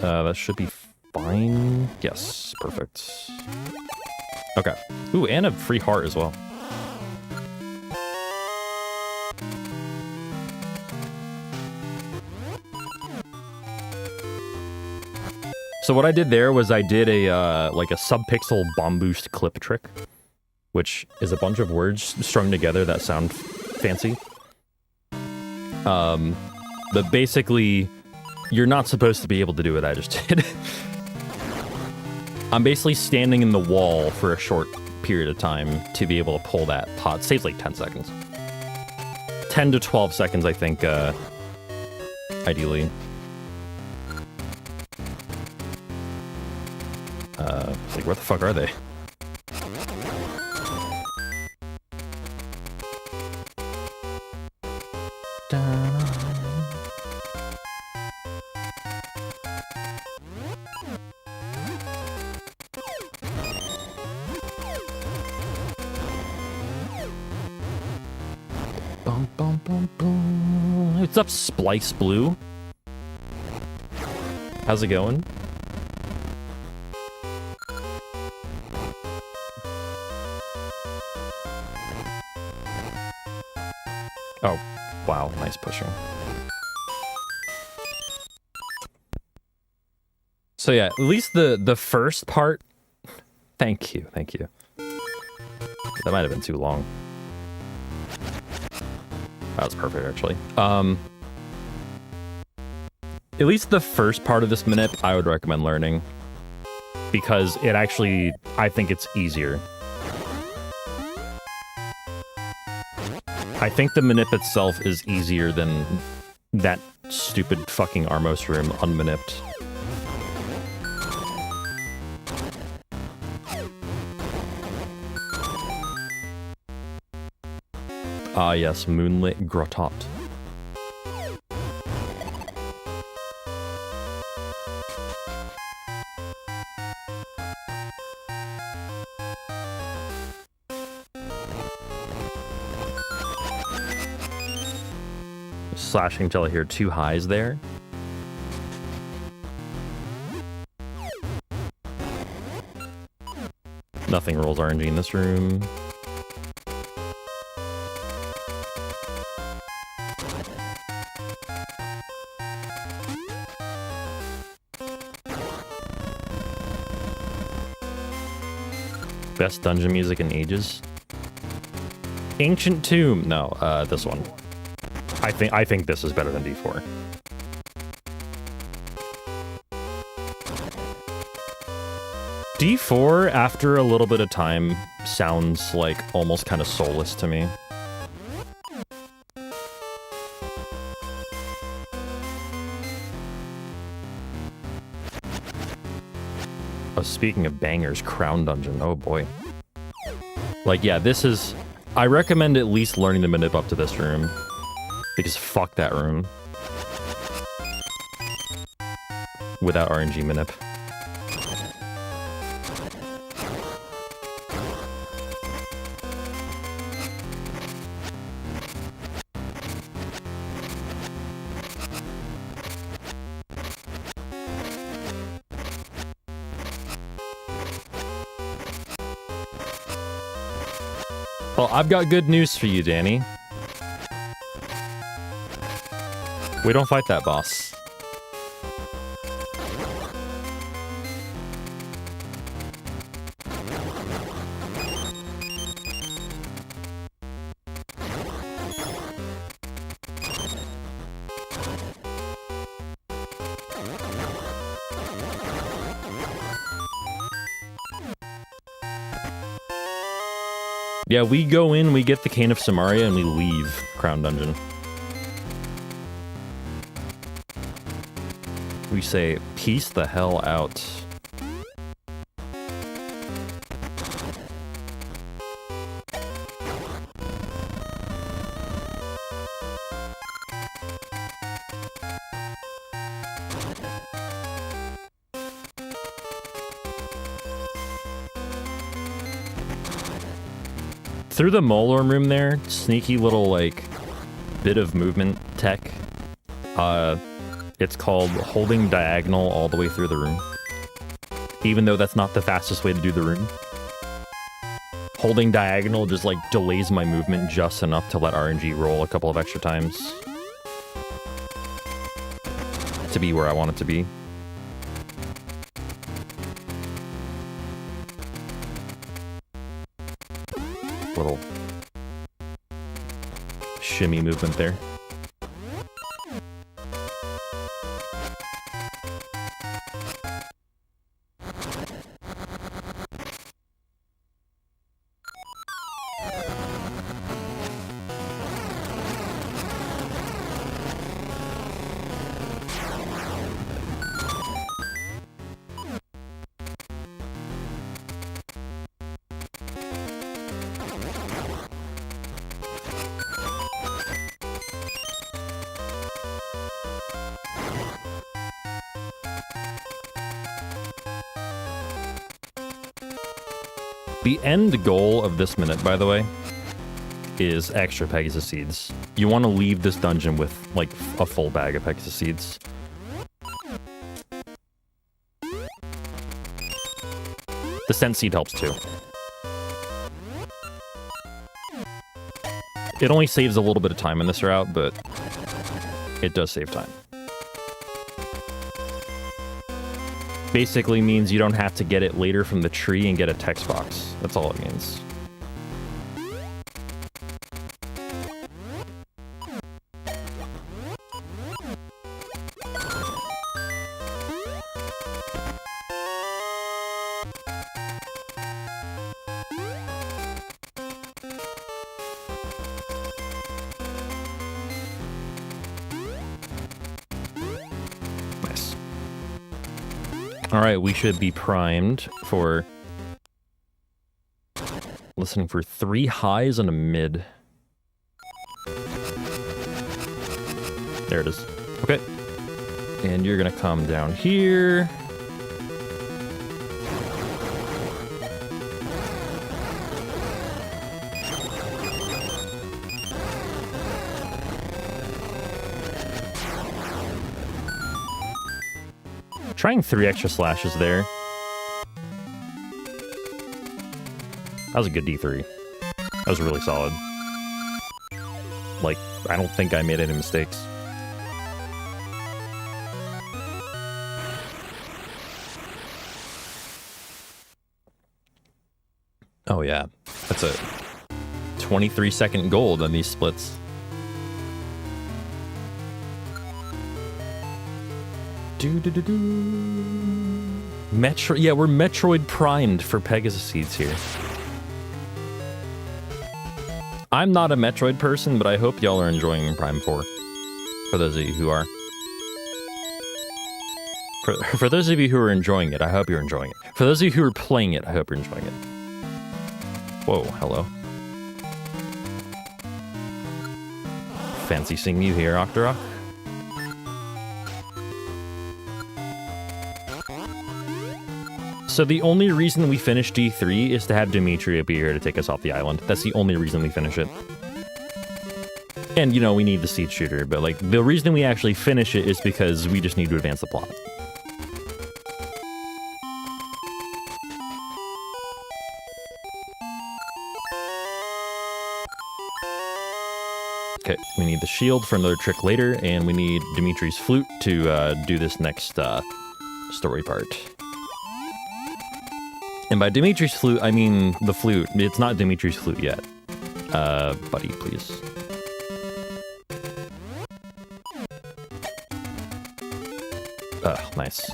That should be fine. Yes, perfect. Okay. Ooh, and a free heart as well. So what I did there was I did a like a subpixel bomb boost clip trick, which is a bunch of words strung together that sound fancy. But basically, you're not supposed to be able to do what I just did. I'm basically standing in the wall for a short period of time to be able to pull that pot. Saves like 10 seconds. 10 to 12 seconds, I think, ideally. It's like, where the fuck are they? What's up, Splice Blue? How's it going? Oh, wow, nice pushing. So yeah, at least the first part. Thank you, thank you. That might have been too long. That was perfect, actually. At least the first part of this manip, I would recommend learning. Because it actually, I think it's easier. I think the manip itself is easier than that stupid fucking Armos room unmanipped. Ah yes, Moonlit Grottot. Slashing until I hear two highs there. Nothing rolls RNG in this room. Best dungeon music in ages. Ancient Tomb. No, this one. I think this is better than D4. D4, after a little bit of time, sounds like almost kind of soulless to me. Oh, speaking of bangers, Crown Dungeon. Oh boy. Like, yeah, this is... I recommend at least learning the manip up to this room. Because fuck that room. Without RNG manip. Well, I've got good news for you, Danny. We don't fight that boss. Yeah, we go in, we get the Cane of Samaria, and we leave Crown Dungeon. We say, peace the hell out. Through the Molorm room there, sneaky little, like, bit of movement tech. It's called holding diagonal all the way through the room. Even though that's not the fastest way to do the room. Holding diagonal just, like, delays my movement just enough to let RNG roll a couple of extra times. To be where I want it to be. Little shimmy movement there. The end goal of this minute, by the way, is extra Pegasus seeds. You want to leave this dungeon with, like, a full bag of Pegasus seeds. The scent seed helps too. It only saves a little bit of time in this route, but it does save time. Basically means you don't have to get it later from the tree and get a text box. That's all it means. All right, we should be primed for listening for 3 highs and a mid. There it is. Okay. And you're gonna come down here. Trying 3 extra slashes there. That was a good D3. That was really solid. Like, I don't think I made any mistakes. Oh yeah, that's a 23-second gold on these splits. Metro, yeah, we're Metroid primed for Pegasus seeds here. I'm not a Metroid person, but I hope y'all are enjoying Prime 4. For those of you who are. For those of you who are enjoying it, I hope you're enjoying it. For those of you who are playing it, I hope you're enjoying it. Whoa, hello. Fancy seeing you here, Octorok. So the only reason we finish D3 is to have Dimitri appear here to take us off the island. That's the only reason we finish it. And, you know, we need the seed shooter, but, like, the reason we actually finish it is because we just need to advance the plot. Okay, we need the shield for another trick later, and we need Dimitri's flute to do this next story part. And by Dimitri's flute, I mean the flute. It's not Dimitri's flute yet. Buddy, please. Nice.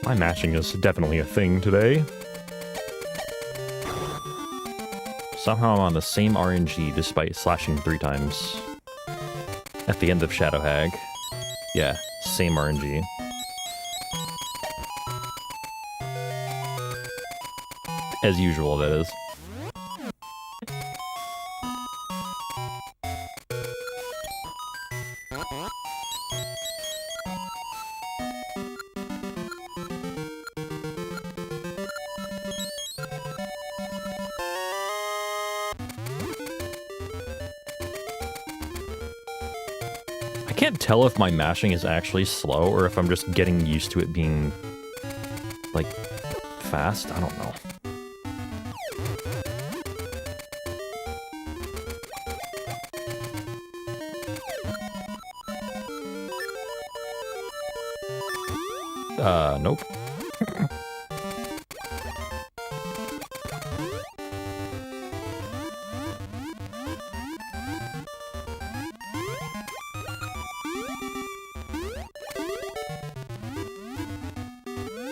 My mashing is definitely a thing today. Somehow I'm on the same RNG despite slashing 3 times. At the end of Shadow Hag. Yeah, same RNG. As usual, that is. I can't tell if my mashing is actually slow or if I'm just getting used to it being, like, fast. I don't know. Nope.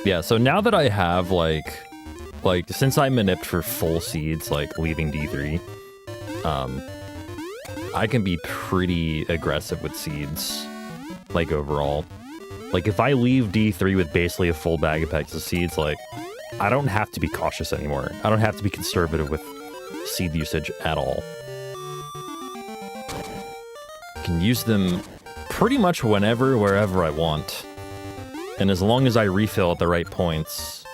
Yeah, so now that I have, like, since I manipped for full seeds, like, leaving D3, I can be pretty aggressive with seeds, like, overall. Like, if I leave D3 with basically a full bag of Pegasus seeds, like, I don't have to be cautious anymore. I don't have to be conservative with seed usage at all. I can use them pretty much whenever, wherever I want. And as long as I refill at the right points,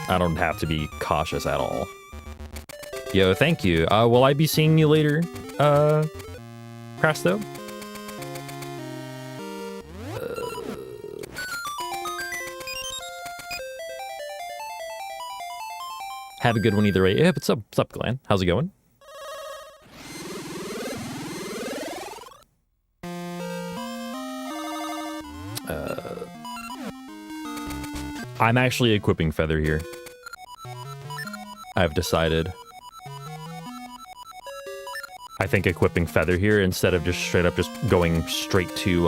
I don't have to be cautious at all. Yo, thank you. Will I be seeing you later, Crasto? Have a good one either way. Yeah, what's up, Glenn? How's it going? I'm actually equipping Feather here. I've decided. I think equipping Feather here instead of just straight up just going straight to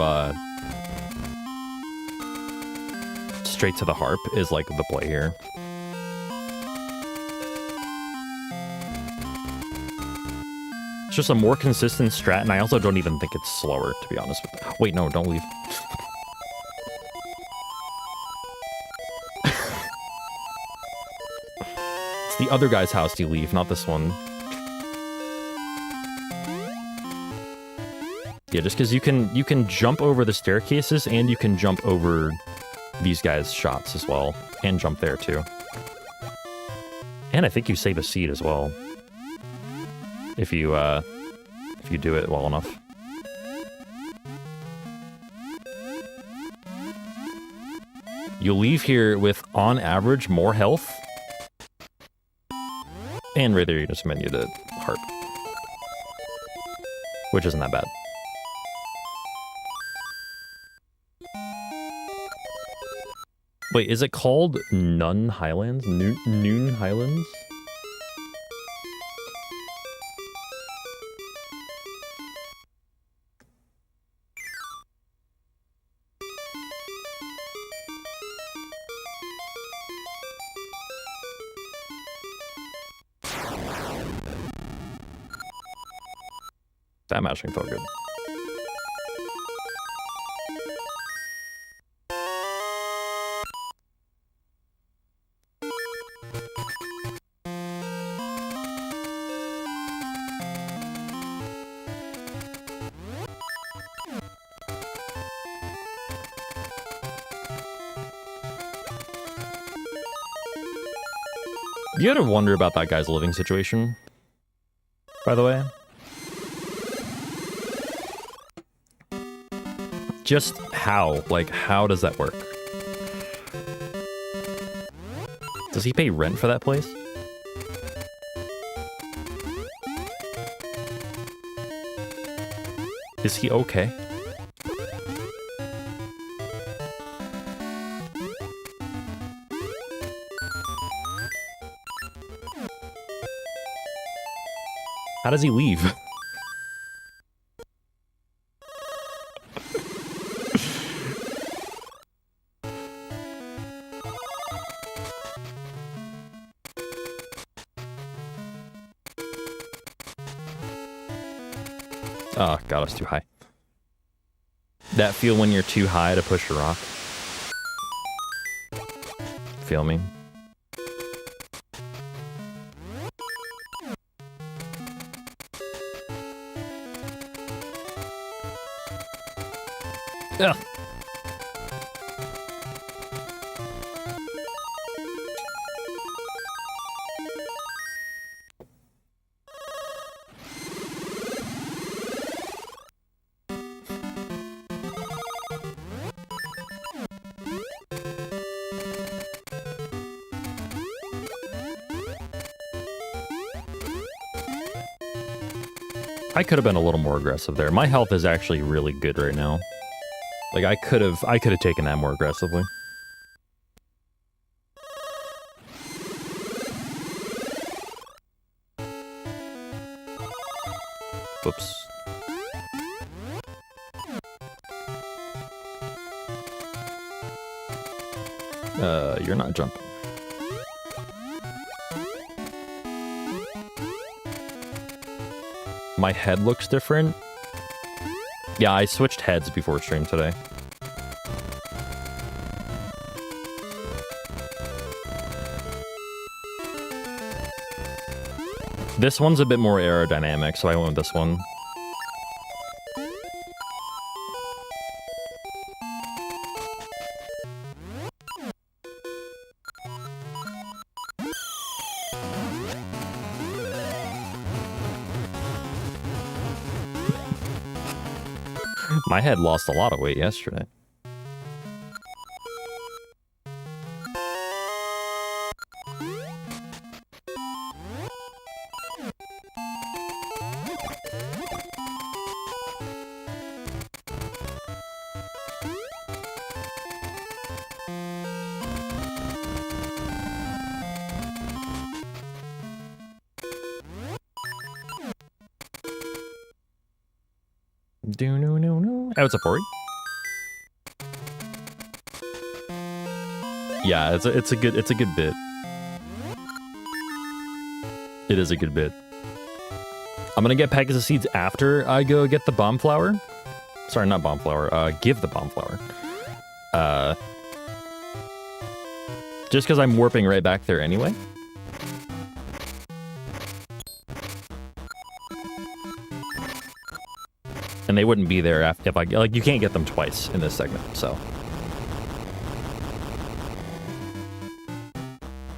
the harp is like the play here. It's just a more consistent strat, and I also don't even think it's slower, to be honest with you. Wait, no, don't leave. It's the other guy's house you leave, not this one. Yeah, just because you can jump over the staircases and you can jump over these guys' shops as well, and jump there too. And I think you save a seed as well if you do it well enough. You'll leave here with, on average, more health. And right there, you just menu to harp, which isn't that bad. Wait, is it called Nun Highlands? Noon Highlands? That mashing felt good. You gotta wonder about that guy's living situation, by the way. Just how? Like, how does that work? Does he pay rent for that place? Is he okay? How does he leave? Oh, God, it's too high. That feel when you're too high to push a rock. Feel me? Ugh. I could have been a little more aggressive there. My health is actually really good right now. Like, I could have taken that more aggressively. Whoops. You're not jumping. My head looks different. Yeah, I switched heads before stream today. This one's a bit more aerodynamic, so I went with this one. My head lost a lot of weight yesterday. Oh, it's a 40? Yeah, it's a good bit. It is a good bit. I'm gonna get Pegasus seeds after I go get the bomb flower. Sorry, not bomb flower. Give the bomb flower. Just because I'm warping right back there anyway. And they wouldn't be there if I like. You can't get them twice in this segment. So,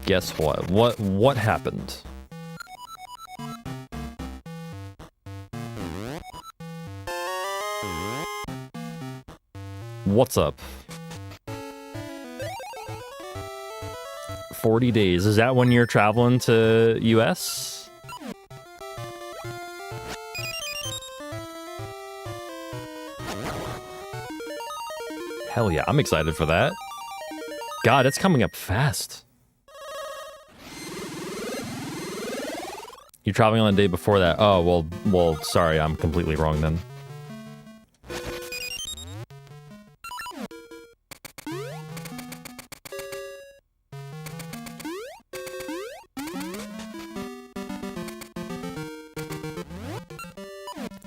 guess what? What happened? What's up? 40 days. Is that when you're traveling to US? Hell yeah, I'm excited for that. God, it's coming up fast. You're traveling on the day before that. Oh, well, sorry, I'm completely wrong then.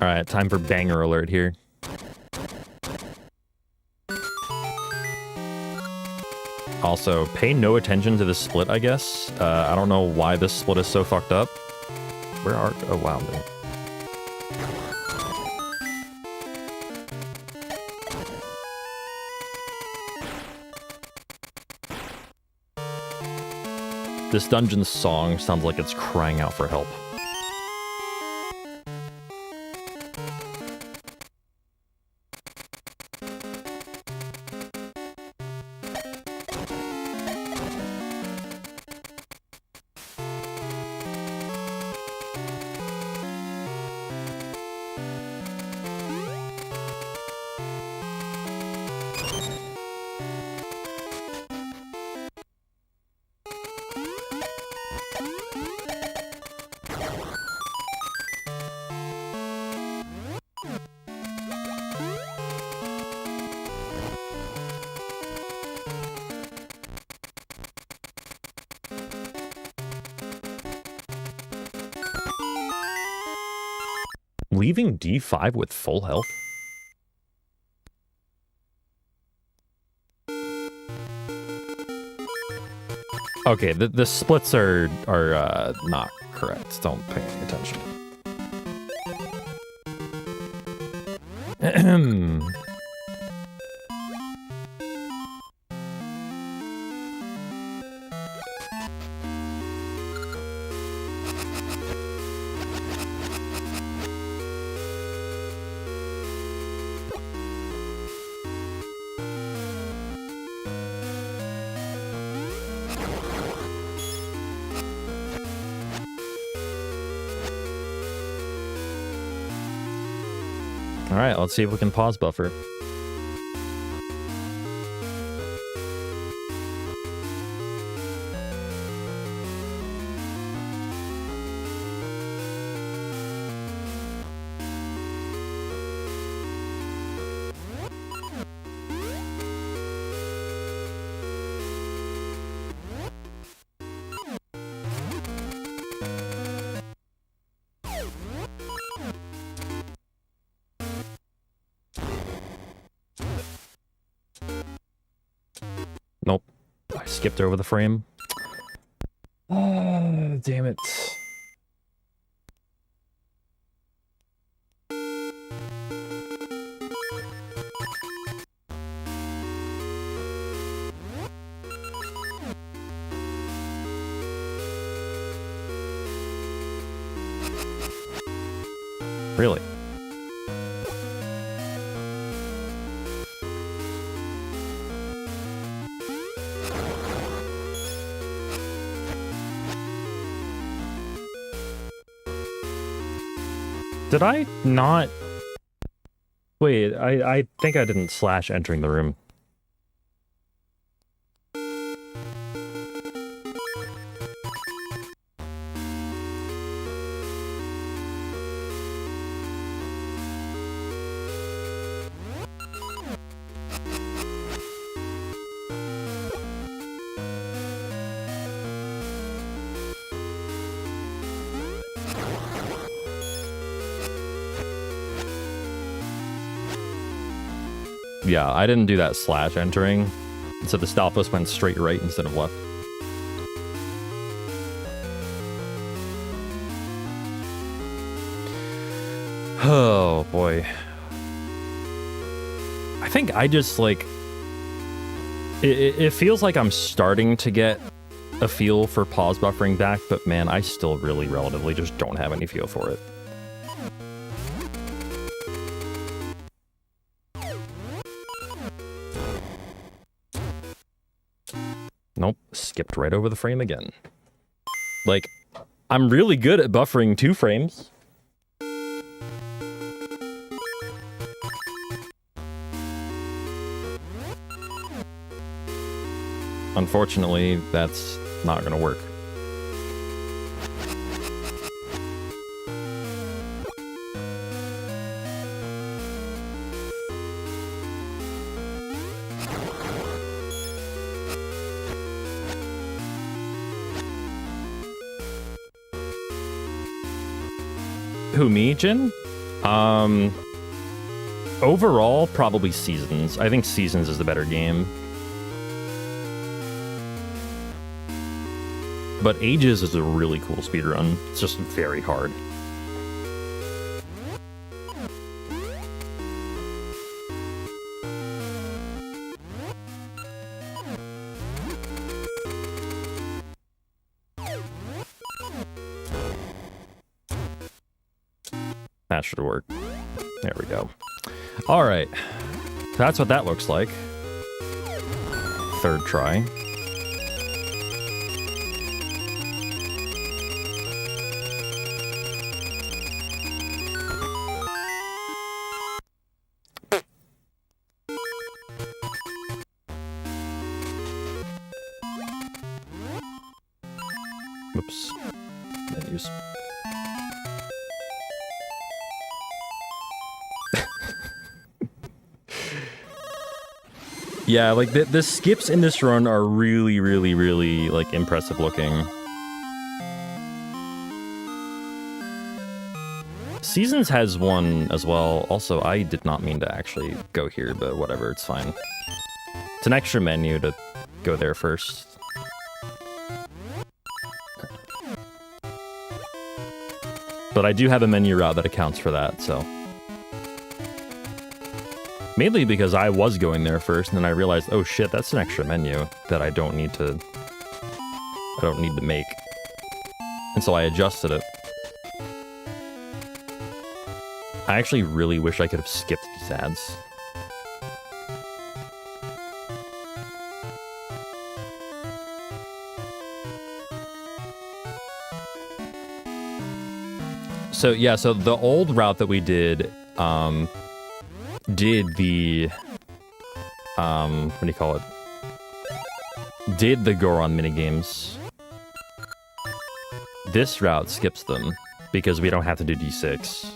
All right, time for banger alert here. Also, pay no attention to this split, I guess. I don't know why this split is so fucked up. Where are... Oh, wow. This dungeon song sounds like it's crying out for help. Leaving D5 with full health? Okay, the splits are not correct. Don't pay any attention. All right, let's see if we can pause buffer. Nope. I skipped over the frame. Oh, damn it. Really? Did I not... Wait, I think I didn't slash entering the room. Yeah, I didn't do that slash entering, so the Stalfos went straight right instead of left. Oh boy. I think I just like it feels like I'm starting to get a feel for pause buffering back, but man, I still really relatively just don't have any feel for it. Nope, skipped right over the frame again. Like, I'm really good at buffering 2 frames. Unfortunately, that's not gonna work. Who, me, Jin? Overall, probably Seasons. I think Seasons is the better game. But Ages is a really cool speedrun. It's just very hard. That should work. There we go. All right. That's what that looks like. 3rd try. Oops. Menus. Yeah, like the skips in this run are really, really, really like impressive looking. Seasons has one as well. Also, I did not mean to actually go here, but whatever, it's fine. It's an extra menu to go there first. But I do have a menu route that accounts for that, so. Mainly because I was going there first, and then I realized, oh shit, that's an extra menu that I don't need to make. And so I adjusted it. I actually really wish I could have skipped these ads. So yeah, so the old route that we did the what do you call it? Did the Goron minigames. This route skips them because we don't have to do D6.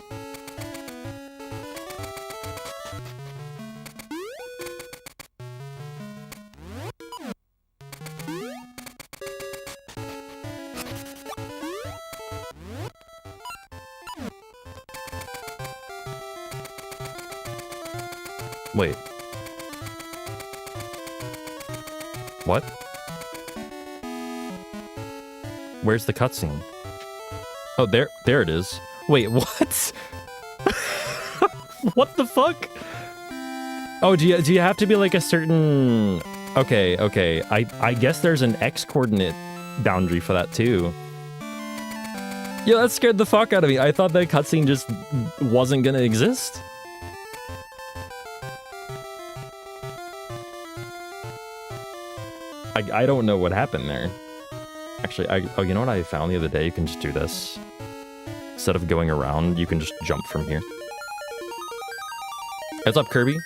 Wait. What? Where's the cutscene? Oh, there it is. Wait, what? What the fuck? Oh, do you have to be like a certain... Okay. I guess there's an X coordinate boundary for that too. Yeah, that scared the fuck out of me. I thought that cutscene just wasn't gonna exist. I don't know what happened there. Actually, oh, you know what I found the other day? You can just do this. Instead of going around, you can just jump from here. What's up, Kirby?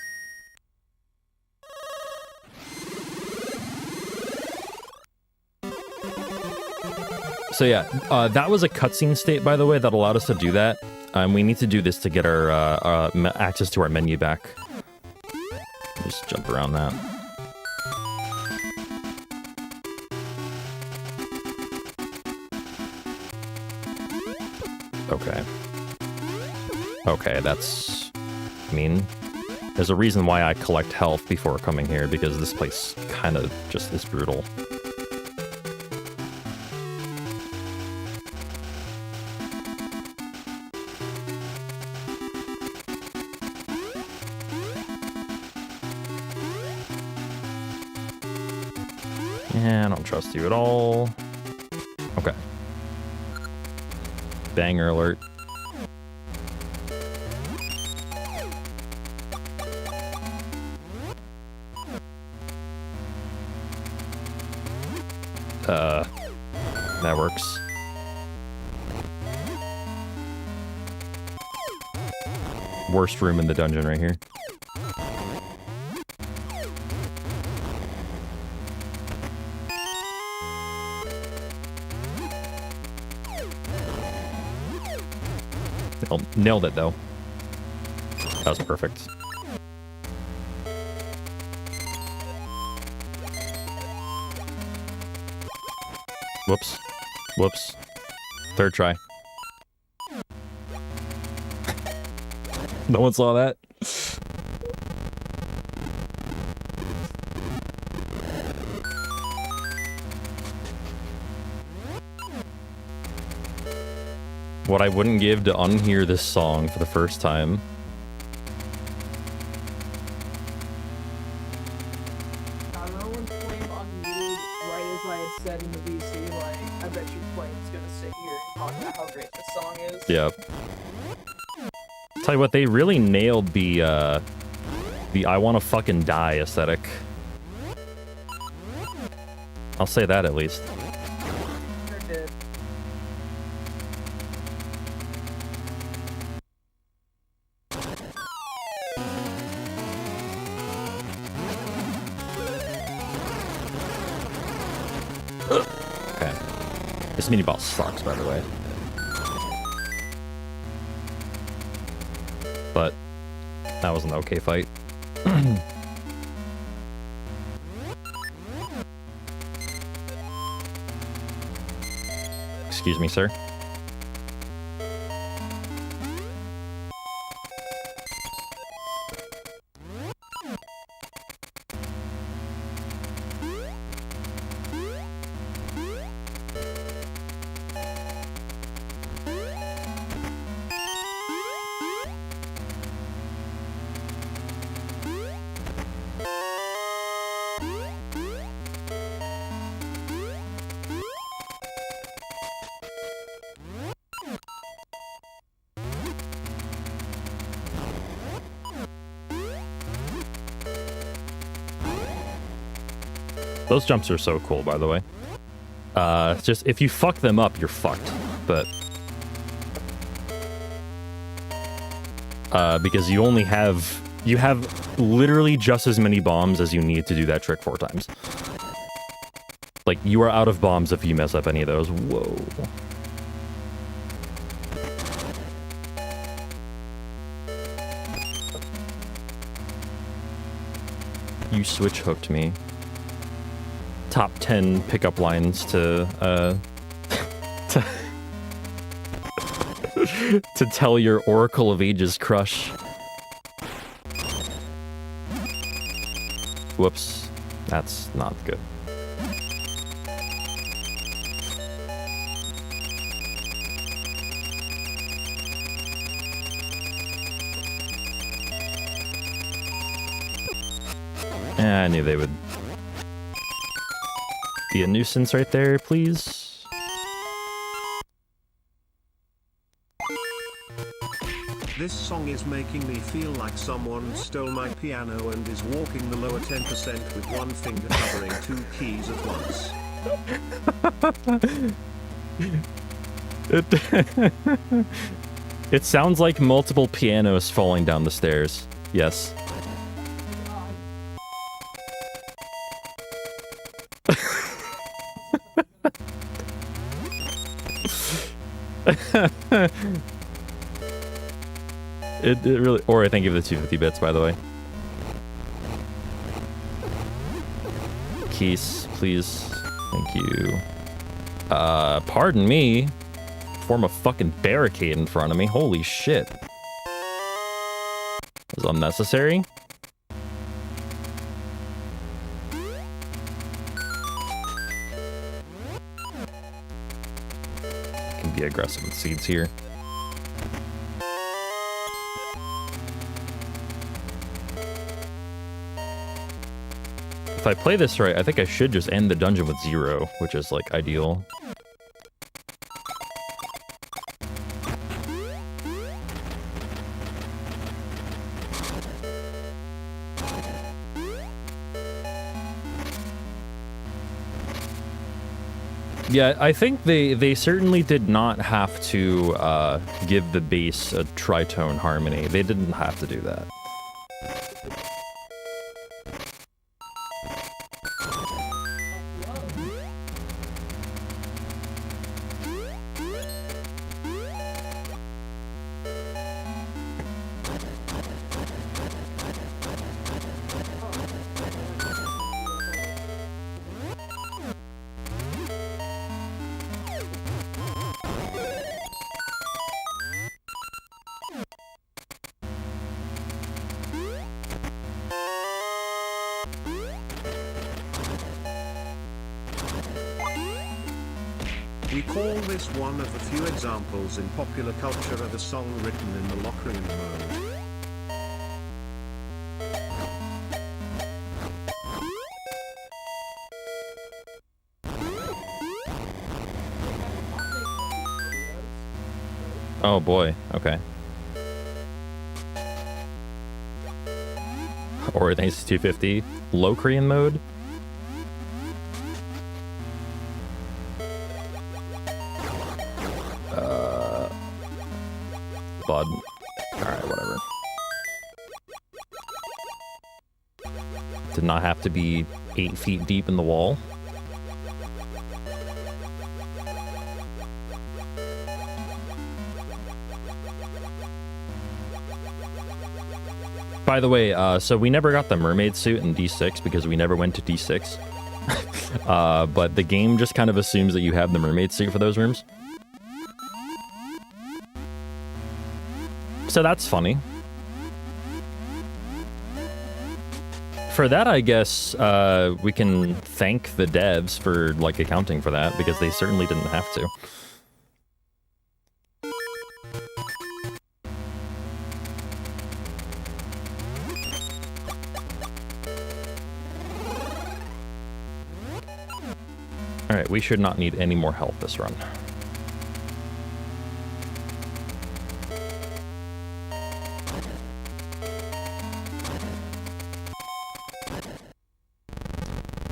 So yeah, that was a cutscene state, by the way, that allowed us to do that. We need to do this to get our access to our menu back. Just jump around that. Okay. Okay, that's... I mean, there's a reason why I collect health before coming here, because this place kind of just is brutal. Yeah, I don't trust you at all. Okay. Banger alert. That works. Worst room in the dungeon right here. Nailed it though. That was perfect. Whoops. Whoops. Third try. No one saw that. What I wouldn't give to unhear this song for the first time. I remember when Flame unmuted right as I had said in the VC, like, I bet you Flame's gonna sit here and talk about how great this song is. Yep. Tell you what, they really nailed the I wanna fucking die aesthetic. I'll say that at least. Sure did. Okay. This mini boss sucks, by the way. But that was an okay fight. Excuse me, sir. Those jumps are so cool, by the way. Just if you fuck them up, you're fucked. But because you have literally just as many bombs as you need to do that trick 4 times. Like, you are out of bombs if you mess up any of those. Whoa. You switch hooked me. Top 10 pickup lines to to tell your Oracle of Ages crush. Whoops. That's not good. Yeah, I knew they would be a nuisance right there, please. This song is making me feel like someone stole my piano and is walking the lower 10% with one finger covering 2 keys at once. It sounds like multiple pianos falling down the stairs. Yes. It really... Or I thank you for the 250 bits, by the way. Keys, please. Thank you. Pardon me. Form a fucking barricade in front of me. Holy shit. That was unnecessary. I can be aggressive with seeds here. I play this right, I think I should just end the dungeon with 0, which is, like, ideal. Yeah, I think they certainly did not have to give the bass a tritone harmony. They didn't have to do that. We call this one of the few examples in popular culture of a song written in the Locrian mode. Oh boy, okay. Or thanks to 250, Locrian mode? Bud. Alright, whatever. Did not have to be 8 feet deep in the wall. By the way, so we never got the mermaid suit in D6 because we never went to D6. But the game just kind of assumes that you have the mermaid suit for those rooms. So that's funny. For that, I guess, we can thank the devs for, like, accounting for that, because they certainly didn't have to. Alright, we should not need any more help this run.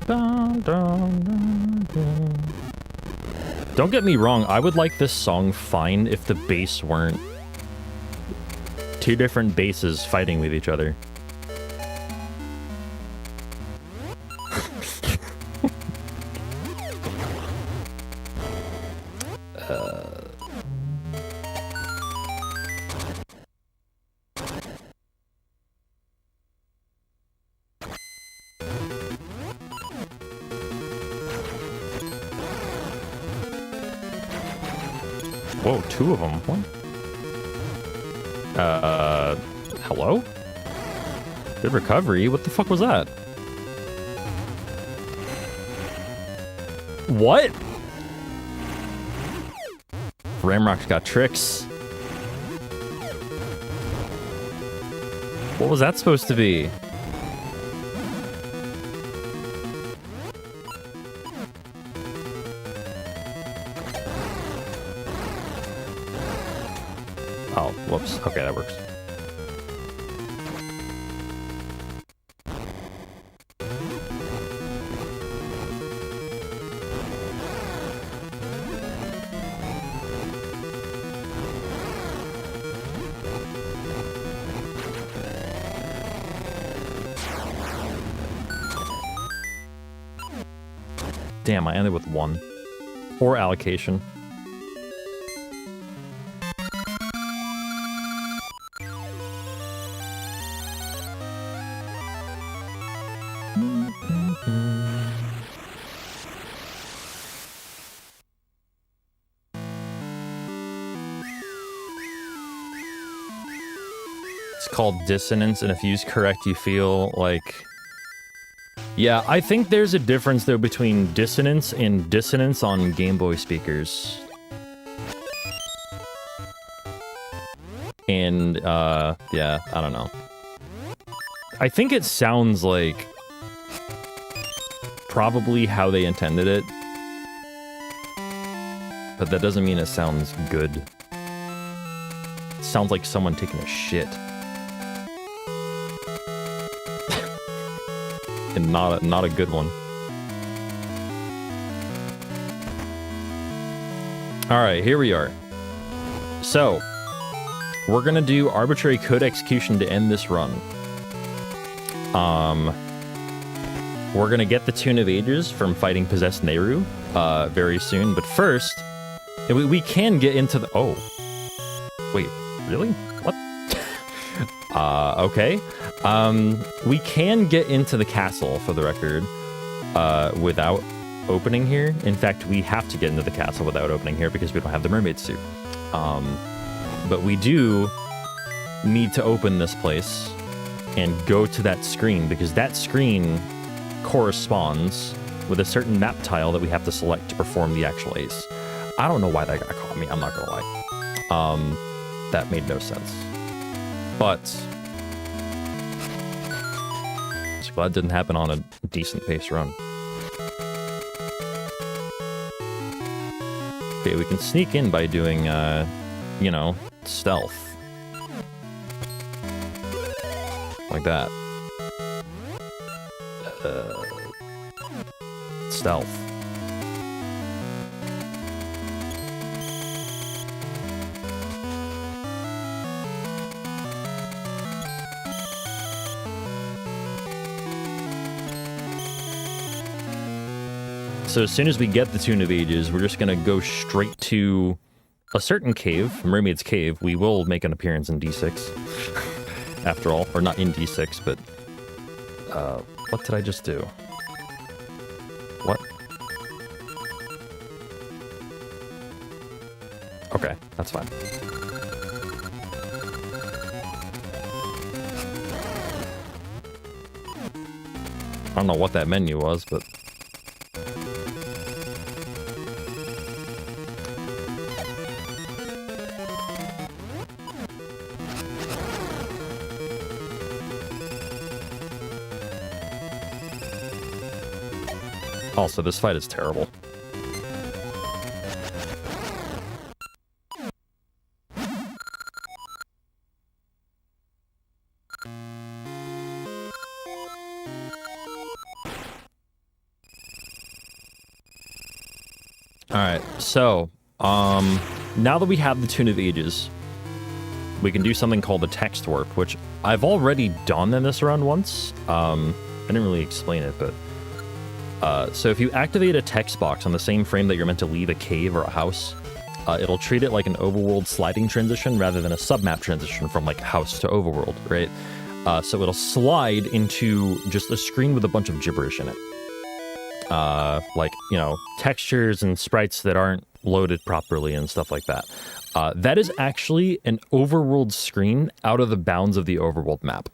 Dun, dun, dun, dun. Don't get me wrong, I would like this song fine if the bass weren't two different basses fighting with each other. Whoa, 2 of them. What? Hello? Good recovery? What the fuck was that? What? Ramrock's got tricks. What was that supposed to be? Oh, whoops. Okay, that works. Damn, I ended with 1. Or allocation. It's called dissonance, and if used correct, you feel like... Yeah, I think there's a difference, though, between dissonance and dissonance on Game Boy speakers. And, yeah, I don't know. I think it sounds like... probably how they intended it. But that doesn't mean it sounds good. It sounds like someone taking a shit. And not a good one. Alright, here we are. So, we're gonna do arbitrary code execution to end this run. We're gonna get the Tune of Ages from fighting Possessed Nehru very soon, but first, we can get into the... Oh. Wait, really? What? Okay. We can get into the castle, for the record, without opening here. In fact, we have to get into the castle without opening here because we don't have the mermaid suit. But we do need to open this place and go to that screen, because that screen corresponds with a certain map tile that we have to select to perform the actual ace. I don't know why that guy caught me, I'm not gonna lie. That made no sense. But just glad it didn't happen on a decent pace run. Okay, we can sneak in by doing, you know, stealth. Like that. Stealth. So as soon as we get the Tune of Ages, we're just gonna go straight to a certain cave, Mermaid's Cave. We will make an appearance in D6, after all. Or not in D6, but... what did I just do? What? Okay, that's fine. I don't know what that menu was, but... Also, this fight is terrible. Alright, so, now that we have the Tune of Ages, we can do something called the text warp, which I've already done in this run once. I didn't really explain it, but... so if you activate a text box on the same frame that you're meant to leave a cave or a house, it'll treat it like an overworld sliding transition rather than a submap transition from like house to overworld, right? So it'll slide into just a screen with a bunch of gibberish in it. Like, you know, textures and sprites that aren't loaded properly and stuff like that. That is actually an overworld screen out of the bounds of the overworld map.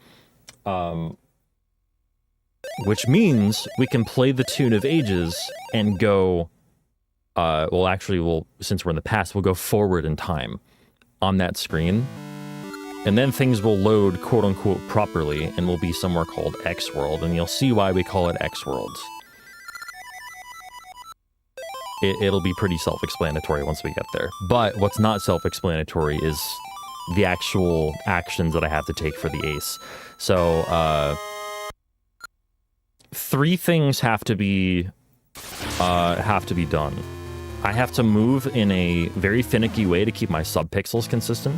Which means we can play the Tune of Ages and go, well, actually, since we're in the past, we'll go forward in time on that screen. And then things will load, quote-unquote, properly, and will be somewhere called X World, and you'll see why we call it X World. It'll be pretty self-explanatory once we get there. But what's not self-explanatory is the actual actions that I have to take for the ace. So, 3 things have to be done. I have to move in a very finicky way to keep my subpixels consistent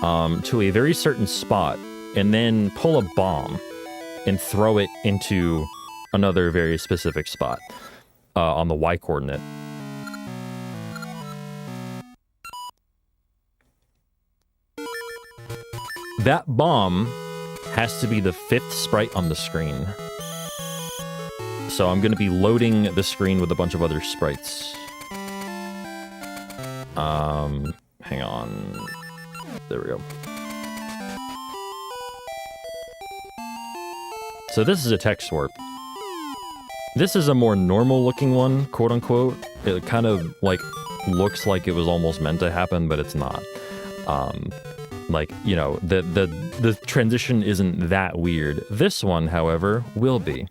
to a very certain spot, and then pull a bomb and throw it into another very specific spot on the Y coordinate. That bomb has to be the 5th sprite on the screen. So I'm going to be loading the screen with a bunch of other sprites. Hang on. There we go. So this is a text warp. This is a more normal looking one, quote unquote. It kind of like looks like it was almost meant to happen, but it's not. Like, you know, the transition isn't that weird. This one, however, will be.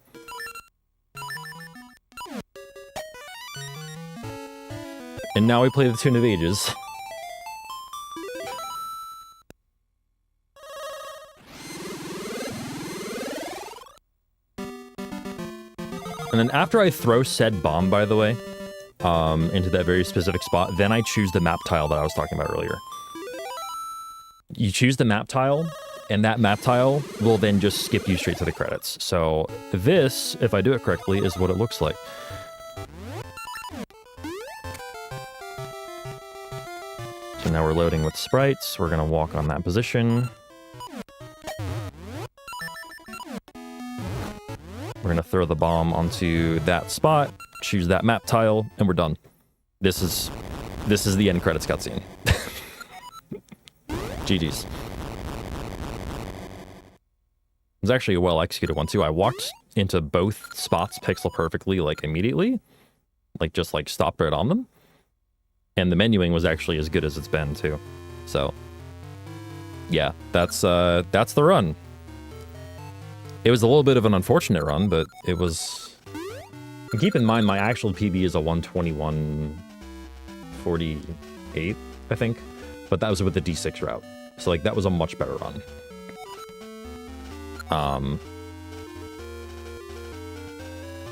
And now we play the Tune of Ages. And then after I throw said bomb, by the way, into that very specific spot, then I choose the map tile that I was talking about earlier. You choose the map tile, and that map tile will then just skip you straight to the credits. So this, if I do it correctly, is what it looks like. So now we're loading with sprites. We're going to walk on that position. We're going to throw the bomb onto that spot, choose that map tile, and we're done. This is the end credits cutscene. GG's. It was actually a well-executed one, too. I walked into both spots pixel perfectly, like, immediately. Like, just, like, stopped right on them. And the menuing was actually as good as it's been, too. So, yeah, that's the run. It was a little bit of an unfortunate run, but it was... And keep in mind, my actual PB is a 121.48, I think. But that was with the D6 route. So, like, that was a much better run.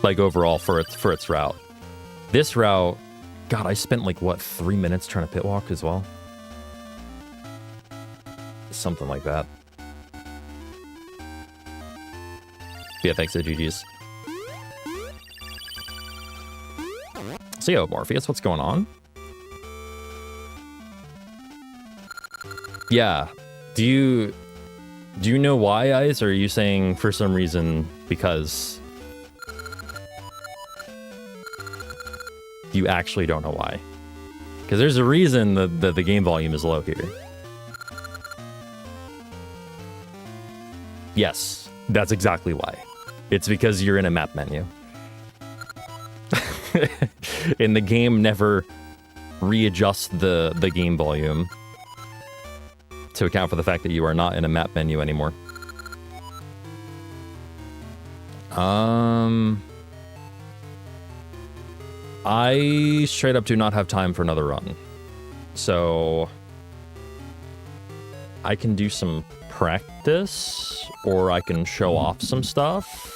Like, overall, for its route. This route... God, I spent, like, what, 3 minutes trying to pit walk as well? Something like that. Yeah, thanks to GG's. So, yo, Morpheus, what's going on? Yeah. Do you know why, Ice, or are you saying for some reason because you actually don't know why? Because there's a reason that the game volume is low here. Yes, that's exactly why. It's because you're in a map menu. And the game never readjusts the game volume to account for the fact that you are not in a map menu anymore. I straight up do not have time for another run. So I can do some practice, or I can show off some stuff.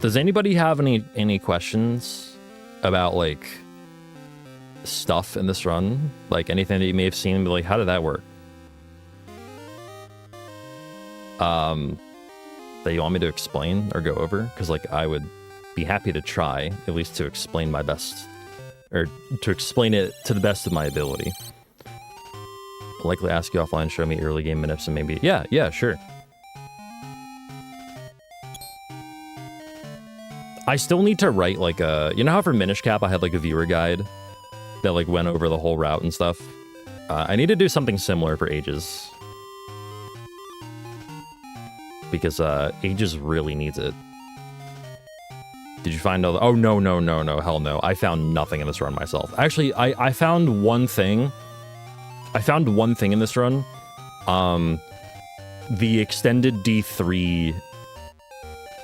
Does anybody have any questions about, like, stuff in this run? Like, anything that you may have seen, like, how did that work? That you want me to explain or go over? Because, like, I would be happy to try, at least to explain my best, or to explain it to the best of my ability. I'll likely ask you offline, show me early game manips, and maybe... Yeah, sure. I still need to write, like, a... You know how for Minish Cap I had, like, a viewer guide that, like, went over the whole route and stuff? I need to do something similar for Ages. Because, Ages really needs it. Did you find all the... Oh, no, hell no. I found nothing in this run myself. Actually, I found one thing. I found one thing in this run. The extended D3...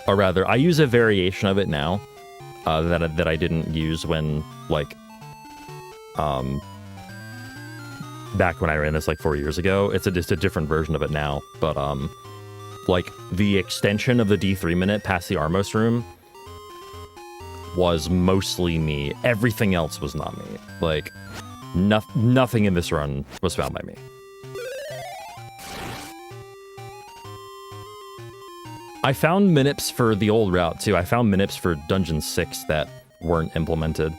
Or rather, I use a variation of it now that I didn't use when, like, back when I ran this, like, 4 years ago. It's just a different version of it now. But, like, the extension of the D3 minute past the Armos room was mostly me. Everything else was not me. Like, nothing in this run was found by me. I found minips for the old route, too. I found minips for Dungeon 6 that weren't implemented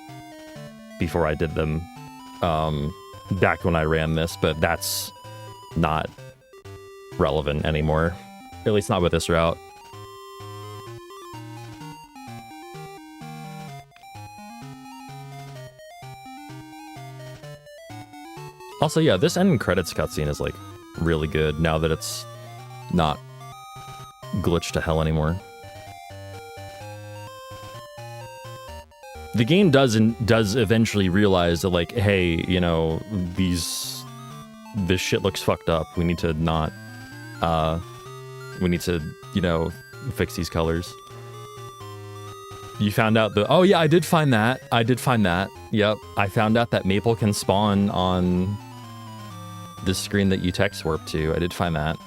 before I did them back when I ran this, but that's not relevant anymore. At least not with this route. Also, yeah, this end credits cutscene is, like, really good now that it's not glitched to hell anymore. The game does eventually realize that, like, hey, you know, this shit looks fucked up. We need to not, we need to, you know, fix these colors. You found out the... Oh, yeah, I did find that. I did find that. Yep. I found out that Maple can spawn on the screen that you text warp to. I did find that.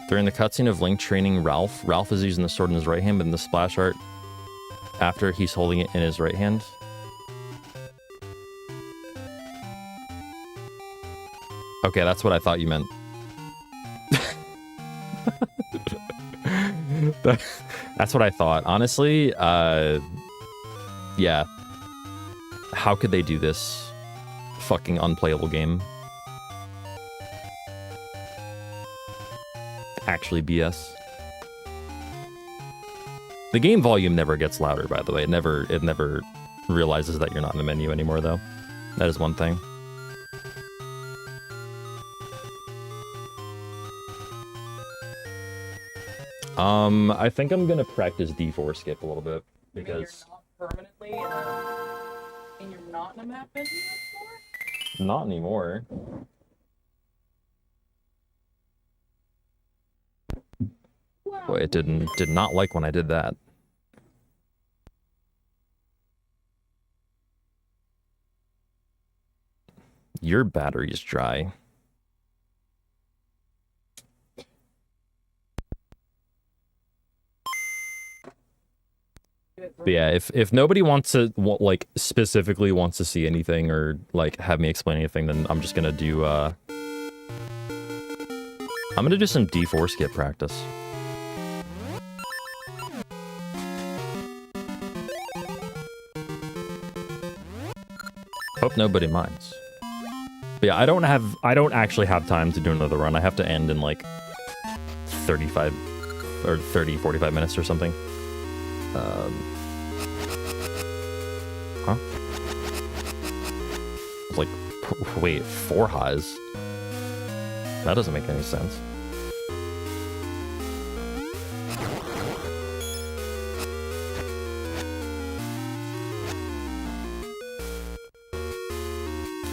During the cutscene of Link training Ralph is using the sword in his right hand, but in the splash art, after he's holding it in his right hand. Okay, that's what I thought you meant. That's what I thought. Honestly, yeah. How could they do this fucking unplayable game? Actually BS. The game volume never gets louder, by the way. It never realizes that you're not in the menu anymore, though. That is one thing. I think I'm gonna practice D4 skip a little bit because You're not permanently and you're not in a map menu anymore? not anymore. Wow. Boy, it did not like when I did that. Your battery's dry. But yeah, if nobody wants to like specifically wants to see anything or like have me explain anything, then I'm just gonna do I'm gonna do some D4 skip practice. Hope nobody minds. But yeah, I don't actually have time to do another run. I have to end in like 35 or 30, 45 minutes or something. Huh? It's like, wait, 4 highs? That doesn't make any sense.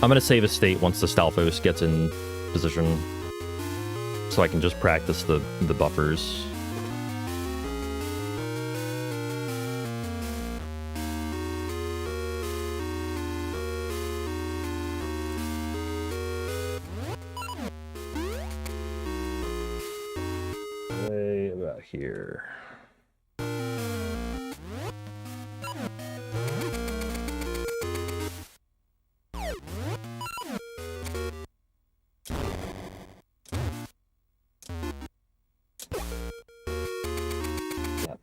I'm gonna save a state once the Stalfos gets in position, so I can just practice the buffers. Way about here.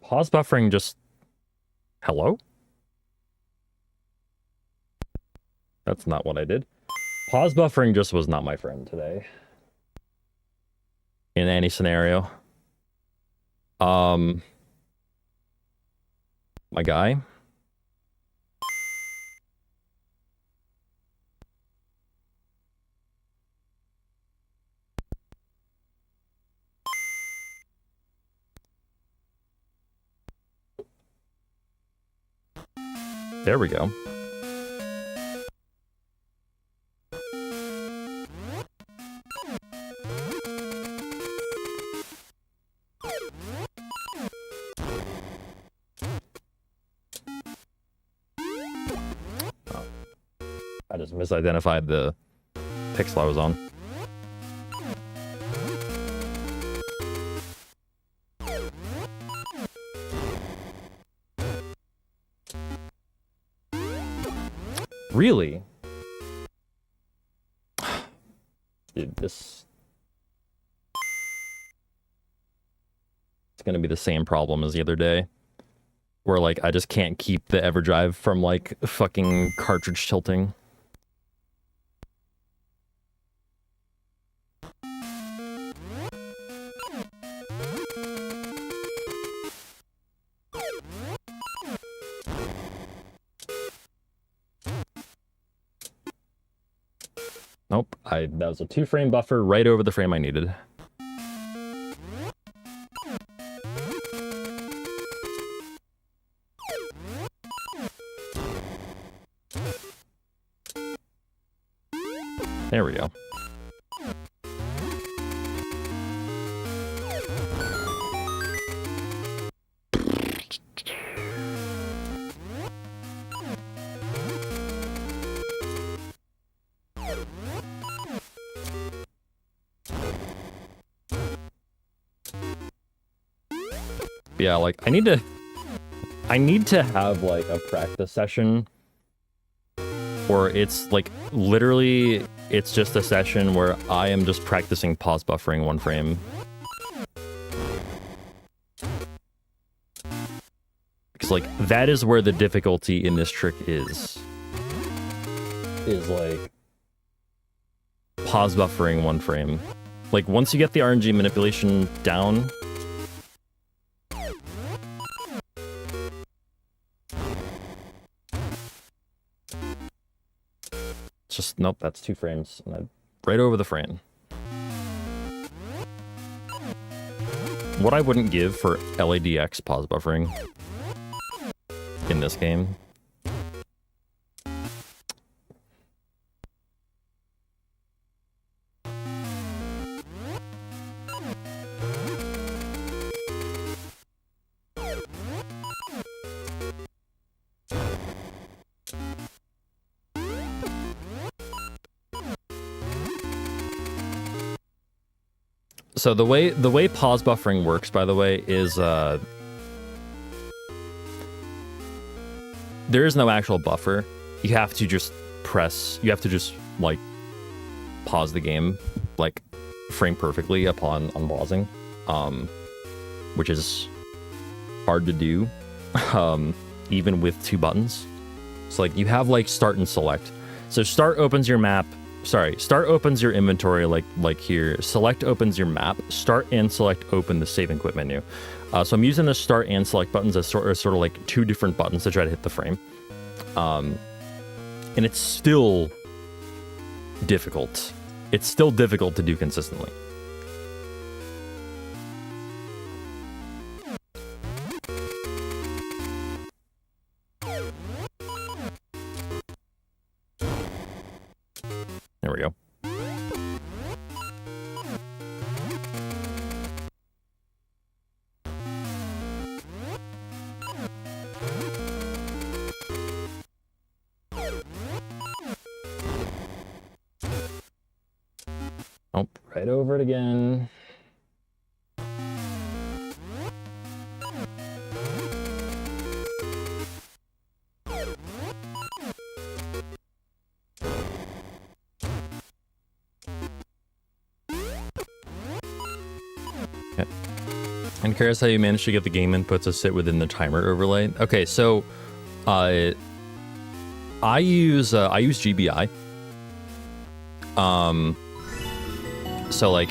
Pause buffering just... Hello? That's not what I did. Pause buffering just was not my friend today. In any scenario. My guy? There we go. Oh. I just misidentified the pixel I was on. Really? Dude, this... It's gonna be the same problem as the other day. Where, like, I just can't keep the EverDrive from, like, fucking cartridge tilting. Nope, that was a 2-frame buffer right over the frame I needed. There we go. Yeah, like I need to have like a practice session where it's like literally it's just a session where I am just practicing pause buffering one frame. Because like that is where the difficulty in this trick is like pause buffering one frame. Like once you get the RNG manipulation down, just nope, that's 2 frames. And right over the frame. What I wouldn't give for LADX pause buffering in this game. So the way pause buffering works, by the way, is there is no actual buffer. You have to just like pause the game, like frame perfectly upon unpausing, which is hard to do, even with 2 buttons. So like you have like start and select. So start opens your map. Sorry, start opens your inventory like here. Select opens your map. Start and select open the save and quit menu. So I'm using the start and select buttons as sort of like 2 different buttons to try to hit the frame. And it's still difficult. It's still difficult to do consistently. There we go. Oh, right over it again. I'm curious how you managed to get the game input to sit within the timer overlay. Okay, so I use GBI. So like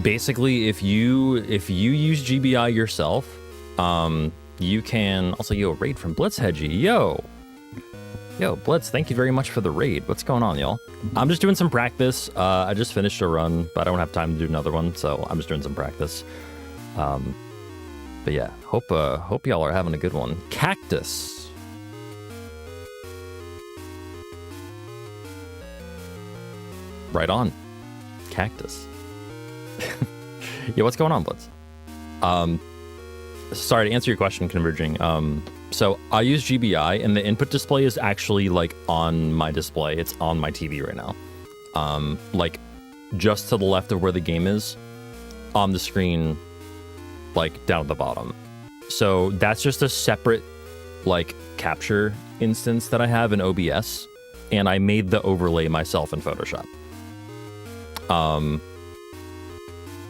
basically if you use GBI yourself, you can also raid from Blitzhedgy. Yo, Blitz, thank you very much for the raid. What's going on, y'all? I'm just doing some practice. I just finished a run, but I don't have time to do another one, so I'm just doing some practice. But yeah, hope y'all are having a good one. Cactus. Right on. Cactus. Yeah, what's going on, Blitz? Sorry, to answer your question, Converging. So I use GBI, and the input display is actually like on my display. It's on my TV right now. Like just to the left of where the game is, on the screen, like down at the bottom. So that's just a separate like capture instance that I have in OBS, and I made the overlay myself in Photoshop.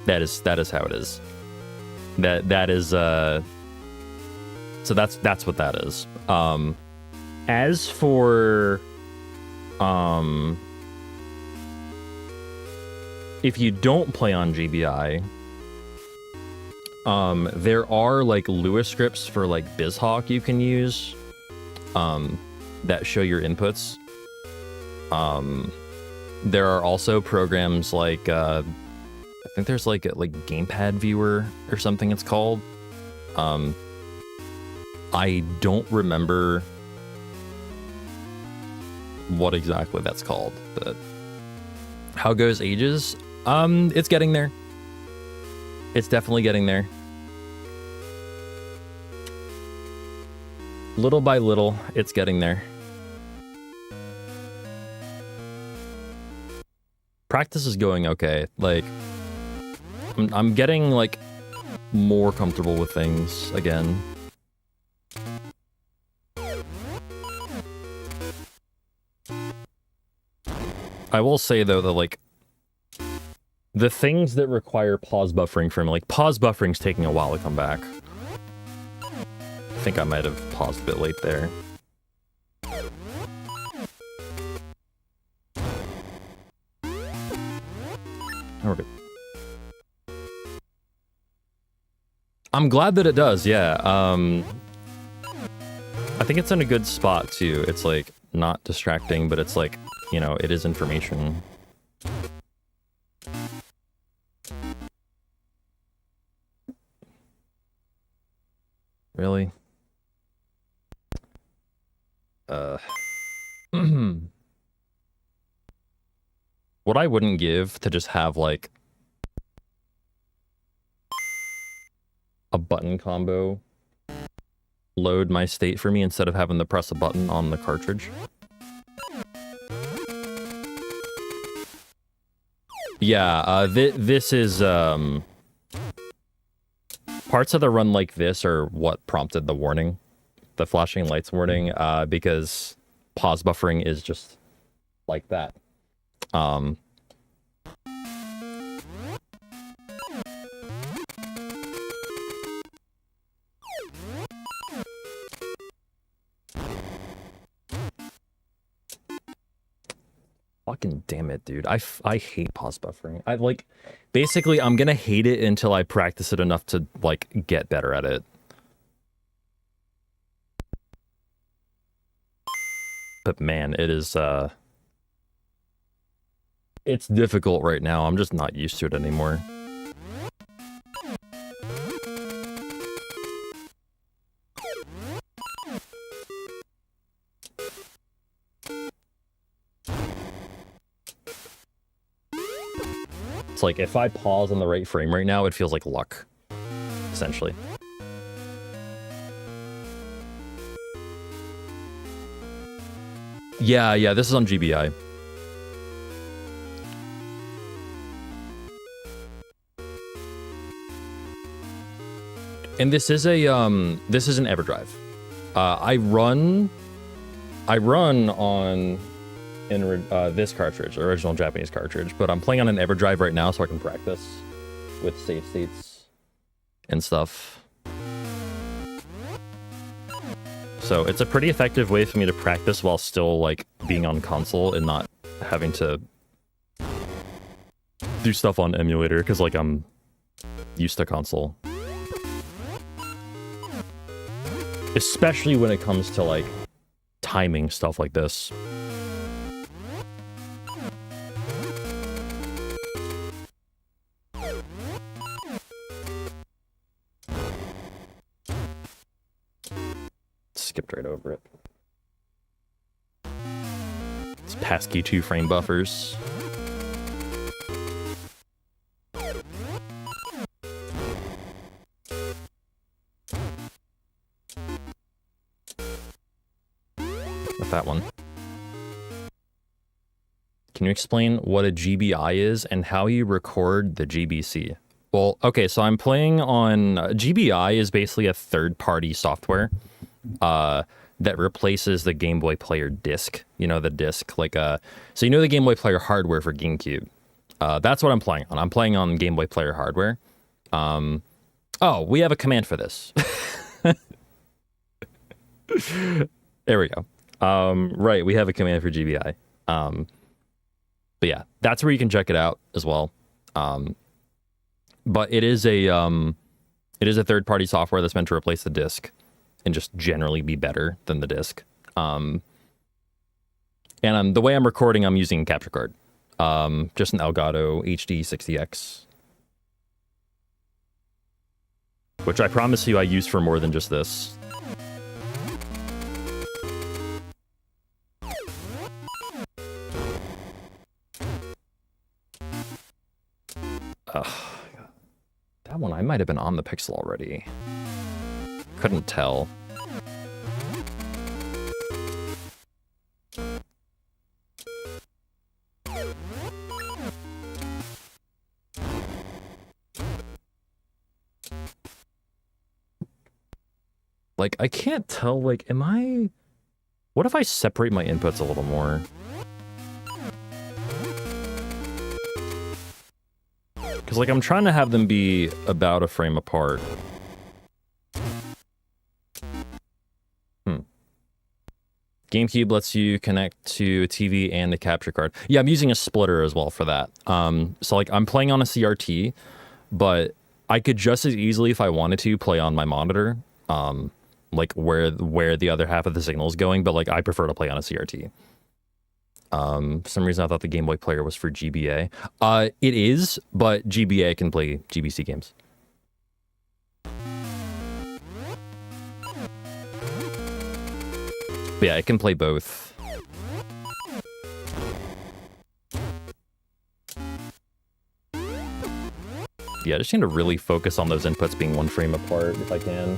That is how it is. That is so that's what that is. As for if you don't play on GBI, there are like Lua scripts for like BizHawk you can use that show your inputs. There are also programs like I think there's like Gamepad Viewer or something it's called. I don't remember what exactly that's called, but How goes ages? It's getting there. It's definitely getting there. Little by little, it's getting there. Practice is going okay. Like, I'm getting, like, more comfortable with things again. I will say, though, that, like, the things that require pause buffering from, like, pause buffering's taking a while to come back. I think I might have paused a bit late there. Oh, we're good. I'm glad that it does, yeah. I think it's in a good spot, too. It's, like, not distracting, but it's, like, you know, it is information. Really? What I wouldn't give to just have, like, a button combo load my state for me instead of having to press a button on the cartridge. Yeah, this is, parts of the run like this are what prompted the warning, the flashing lights warning, because pause buffering is just like that. Fucking damn it, dude. I hate pause buffering. I, like, basically, I'm gonna hate it until I practice it enough to, like, get better at it. But man, it is, it's difficult right now. I'm just not used to it anymore. It's like, if I pause on the right frame right now, it feels like luck, essentially. Yeah, this is on GBI. And this is a, this is an EverDrive. I run on this cartridge, original Japanese cartridge, but I'm playing on an EverDrive right now so I can practice with save states and stuff. So it's a pretty effective way for me to practice while still, like, being on console and not having to do stuff on emulator, because, like, I'm used to console. Especially when it comes to, like, timing stuff like this. Skipped right over it. It's passkey 2 frame buffers. With that one. Can you explain what a GBI is and how you record the GBC? Well, okay, so I'm playing on... GBI is basically a third-party software that replaces the Game Boy Player disc. You know, the disc, like, so you know the Game Boy Player hardware for GameCube. That's what I'm playing on. I'm playing on Game Boy Player hardware. Oh, we have a command for this. There we go. Right, we have a command for GBI. But yeah, that's where you can check it out as well. But it is a third-party software that's meant to replace the disc and just generally be better than the disc. And the way I'm recording, I'm using a capture card. Just an Elgato HD 60X. Which I promise you I use for more than just this. might have been on the Pixel already. Couldn't tell. Like, I can't tell, like, am I... What if I separate my inputs a little more? Because, like, I'm trying to have them be about a frame apart. GameCube lets you connect to a TV and a capture card. Yeah, I'm using a splitter as well for that. So, like, I'm playing on a CRT, but I could just as easily, if I wanted to, play on my monitor. Like where the other half of the signal is going, but like I prefer to play on a CRT. For some reason I thought the Game Boy player was for GBA. It is, but GBA can play GBC games. But yeah, it can play both. Yeah, I just need to really focus on those inputs being one frame apart if I can.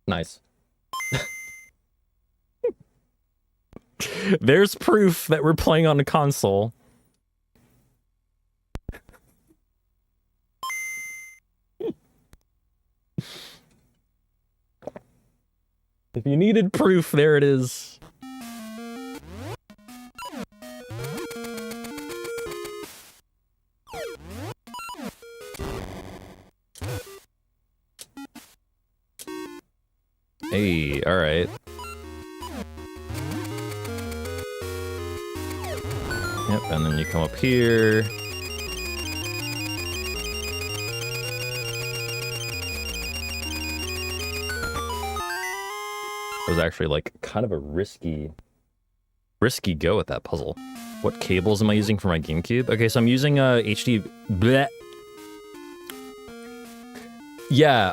Nice. There's proof that we're playing on a console. If you needed proof, there it is. Hey, all right. Yep, and then you come up here. It was actually like kind of a risky go at that puzzle. What cables am I using for my GameCube? Okay, so I'm using HD. Bleh. Yeah,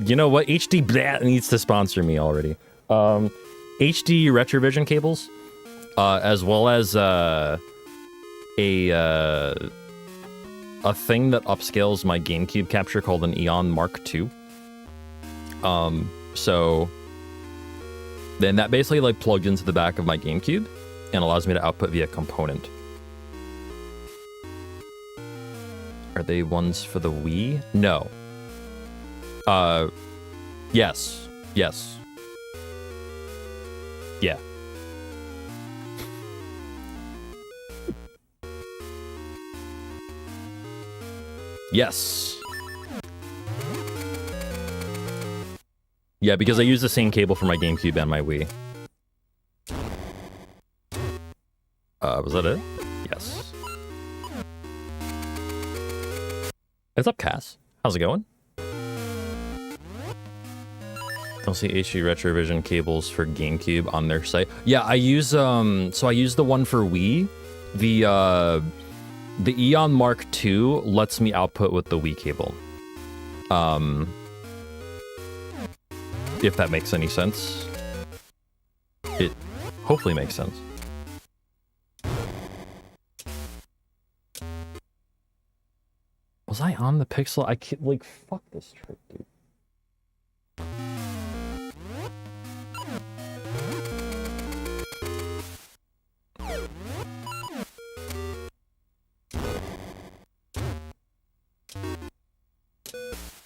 you know what? HD bleh needs to sponsor me already. HD Retrovision cables, as well as a thing that upscales my GameCube capture called an Eon Mark II. So then that basically like plugged into the back of my GameCube and allows me to output via component. Are they ones for the Wii? No. Yes. Yes. Yeah. Yes. Yeah, because I use the same cable for my GameCube and my Wii. Was that it? Yes. What's up, Cass? How's it going? Don't see HD Retrovision cables for GameCube on their site. Yeah, I use so I use the one for Wii. The Eon Mark II lets me output with the Wii cable. If that makes any sense. It hopefully makes sense. Was I on the Pixel? I can't, like, fuck this trick, dude.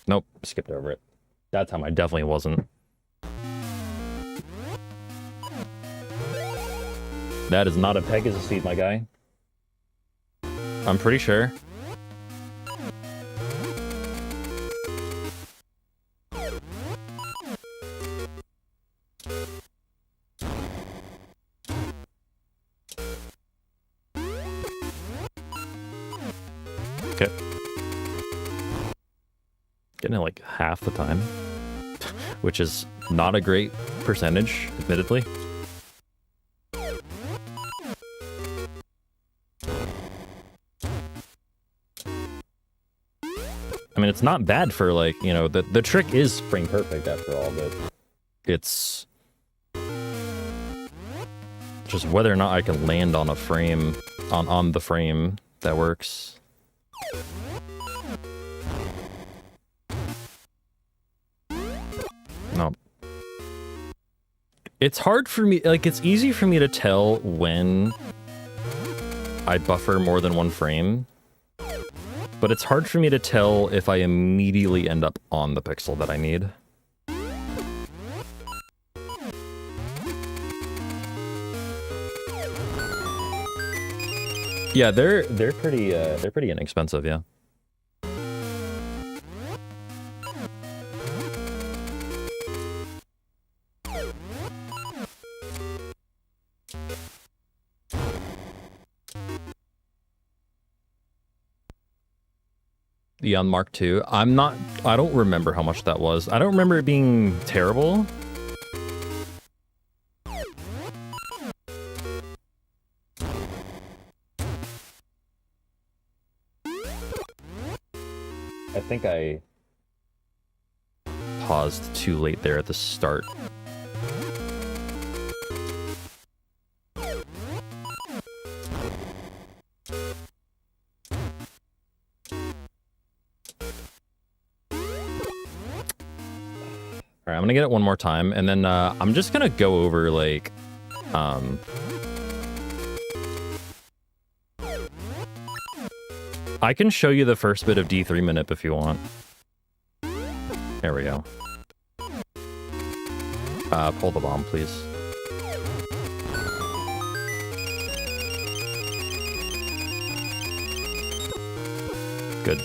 Nope, skipped over it. That time I definitely wasn't. That is not a Pegasus seat, my guy. I'm pretty sure. Okay. Getting it like half the time, which is not a great percentage, admittedly. I mean, it's not bad for, like, you know, the trick is frame perfect after all, but it's Just whether or not I can land on a frame, on the frame that works. No. It's hard for me, like, it's easy for me to tell when I buffer more than one frame, but it's hard for me to tell if I immediately end up on the pixel that I need. Yeah, they're pretty inexpensive, yeah. The Mark II. I don't remember how much that was. I don't remember it being terrible. I think I paused too late there at the start. Alright, I'm gonna get it one more time, and then I'm just gonna go over, like, I can show you the first bit of D3 Minip if you want. There we go. Pull the bomb, please. Good.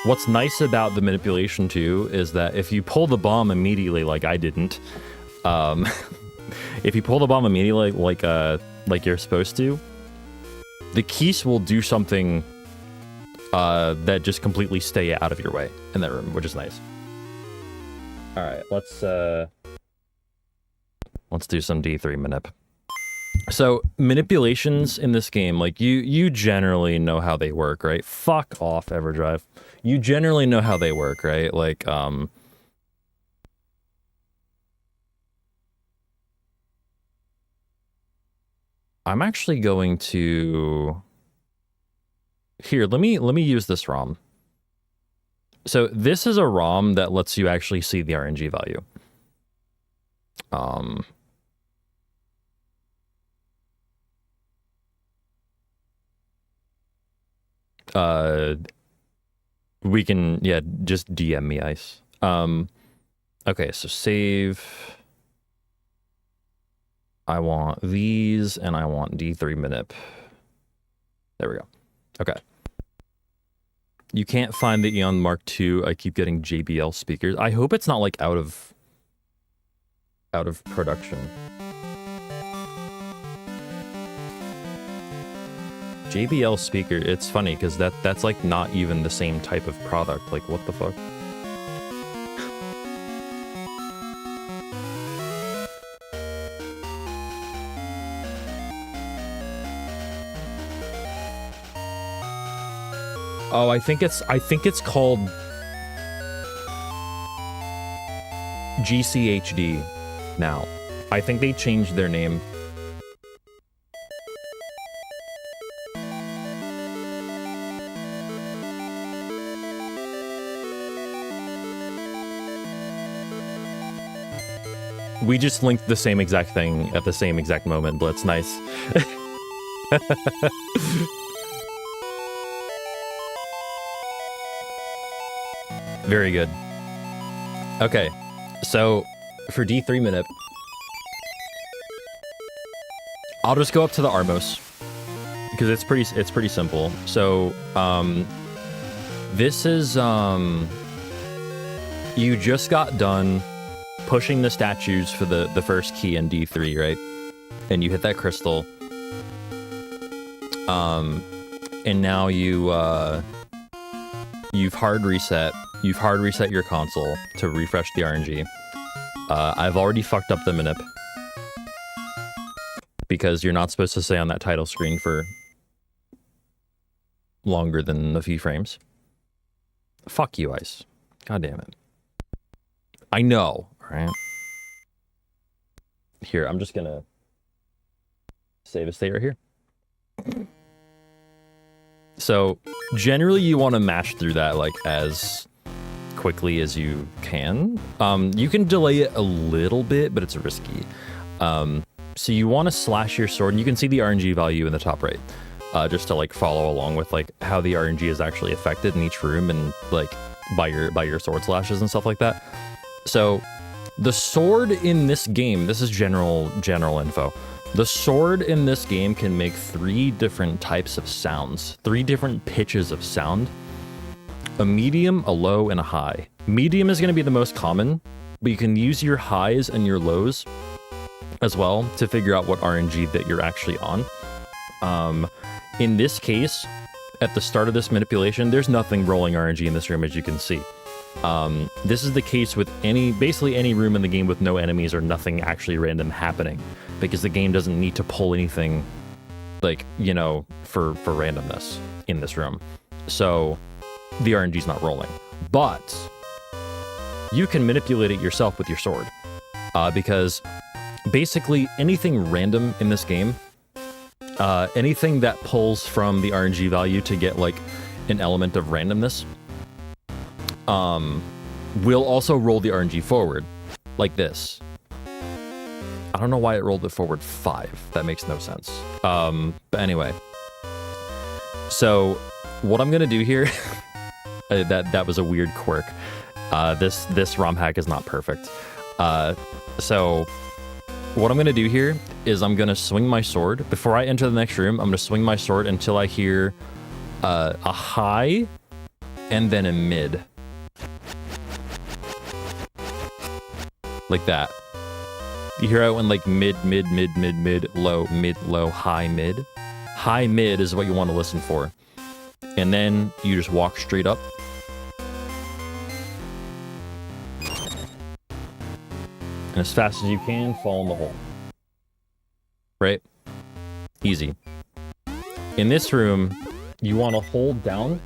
What's nice about the manipulation too is that if you pull the bomb immediately, like I didn't, if you pull the bomb immediately, like you're supposed to, the keys will do something that just completely stay out of your way in that room, which is nice. All right, let's do some D3 manip. So manipulations in this game, like you generally know how they work, right? Fuck off, EverDrive. You generally know how they work, right? Like, I'm actually going to... Here, let me use this ROM. So this is a ROM that lets you actually see the RNG value. We can, yeah, just DM me, Ice. Okay, so save. I want these, and I want D3 Minip. There we go. Okay. You can't find the Eon Mark II. I keep getting JBL speakers. I hope it's not, like, out of production. JBL speaker, it's funny because that's like not even the same type of product. Like, what the fuck? Oh, I think it's called GCHD now. I think they changed their name. We just linked the same exact thing at the same exact moment, Blitz. Nice. Very good. Okay, so for D3 Minip, I'll just go up to the Armos because it's pretty simple. So this is you just got done pushing the statues for the first key in D3, right? And you hit that crystal. And now you've hard reset your console to refresh the RNG. I've already fucked up the Minip because you're not supposed to stay on that title screen for longer than a few frames. Fuck you, Ice. God damn it. I know. All right? Here, I'm just gonna save a state right here. So generally you want to mash through that like as quickly as you can. You can delay it a little bit, but it's risky. So you want to slash your sword, and you can see the RNG value in the top right, just to like follow along with like how the RNG is actually affected in each room and like by your sword slashes and stuff like that. So the sword in this game, this is general info. The sword in this game can make 3 different types of sounds, 3 different pitches of sound: a medium, a low, and a high. Medium is going to be the most common, but you can use your highs and your lows as well to figure out what RNG that you're actually on. In this case, at the start of this manipulation, there's nothing rolling RNG in this room, as you can see. This is the case with basically any room in the game with no enemies or nothing actually random happening, because the game doesn't need to pull anything like, you know, for randomness in this room. So the RNG's not rolling, but you can manipulate it yourself with your sword, because basically anything random in this game, anything that pulls from the RNG value to get like an element of randomness, will also roll the RNG forward like this. I don't know why it rolled it forward 5. That makes no sense. But anyway, so what I'm gonna do here, that was a weird quirk. This ROM hack is not perfect. So what I'm gonna do here is I'm gonna swing my sword. Before I enter the next room, I'm gonna swing my sword until I hear a high and then a mid. Like that. You hear how it went like mid, low, high, mid. High, mid is what you want to listen for. And then you just walk straight up. And as fast as you can, fall in the hole. Right? Easy. In this room, you want to hold down.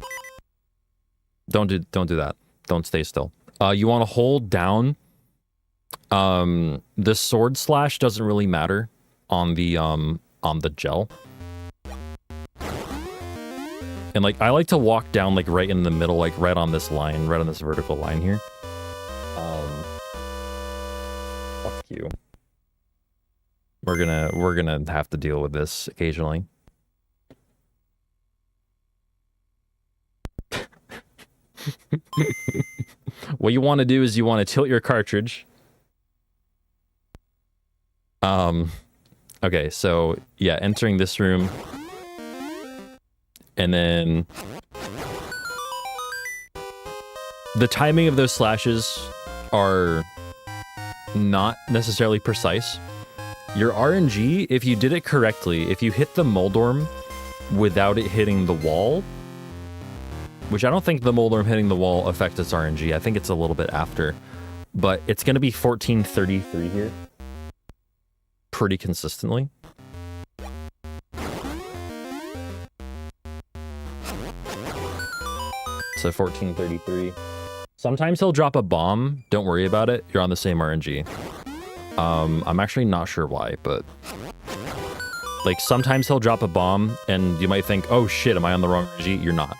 Don't do that. Don't stay still. You want to hold down. The sword slash doesn't really matter on the gel. And like I like to walk down like right in the middle, like right on this line, right on this vertical line here. Fuck you. We're gonna have to deal with this occasionally. What you want to do is you want to tilt your cartridge. Okay, so yeah, entering this room, and then the timing of those slashes are not necessarily precise. Your RNG, if you did it correctly, if you hit the Moldorm without it hitting the wall, which I don't think the Moldorm hitting the wall affects its RNG, I think it's a little bit after, but it's going to be 1433 here. Pretty consistently. So 1433. Sometimes he'll drop a bomb. Don't worry about it. You're on the same RNG. I'm actually not sure why, but like sometimes he'll drop a bomb and you might think, oh shit, am I on the wrong RNG? You're not.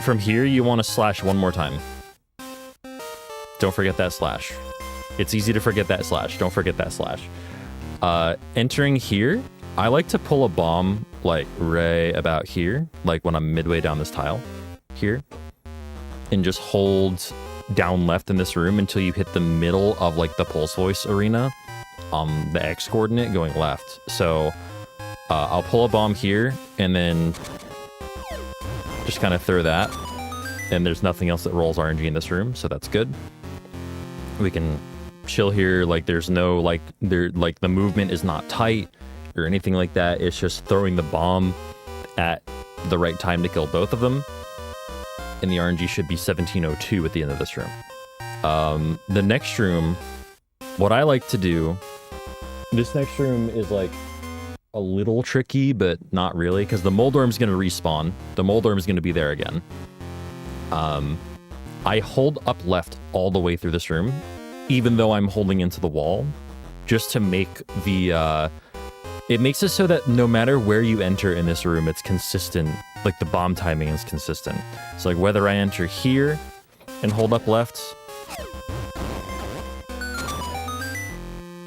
From here, you want to slash one more time. Don't forget that slash. It's easy to forget that slash. Don't forget that slash. Entering here, I like to pull a bomb like right about here, like when I'm midway down this tile here, and just hold down left in this room until you hit the middle of like the pulse voice arena, the X coordinate going left. So I'll pull a bomb here and then just kind of throw that, and there's nothing else that rolls RNG in this room, so that's good. We can chill here, like there's no like the movement is not tight or anything like that. It's just throwing the bomb at the right time to kill both of them, and the RNG should be 1702 at the end of this room. The next room, what I like to do, this next room is like a little tricky, but not really, because the Moldorm's going to respawn. The Moldorm's going to be there again. I hold up left all the way through this room, even though I'm holding into the wall, just to make the, it makes it so that no matter where you enter in this room, it's consistent, like the bomb timing is consistent. So like whether I enter here and hold up left,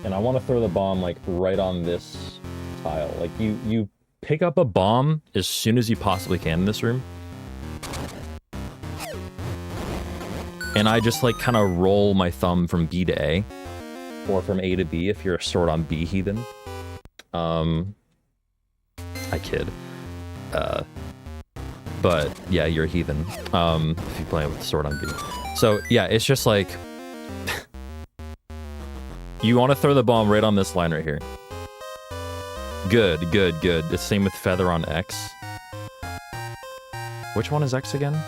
and I want to throw the bomb like right on this tile. Like you pick up a bomb as soon as you possibly can in this room. And I just like kind of roll my thumb from B to A, or from A to B if you're a sword on B heathen. I kid. But yeah, you're a heathen. If you play with the sword on B. So yeah, it's just like you want to throw the bomb right on this line right here. Good, good, good. The same with feather on X. Which one is X again?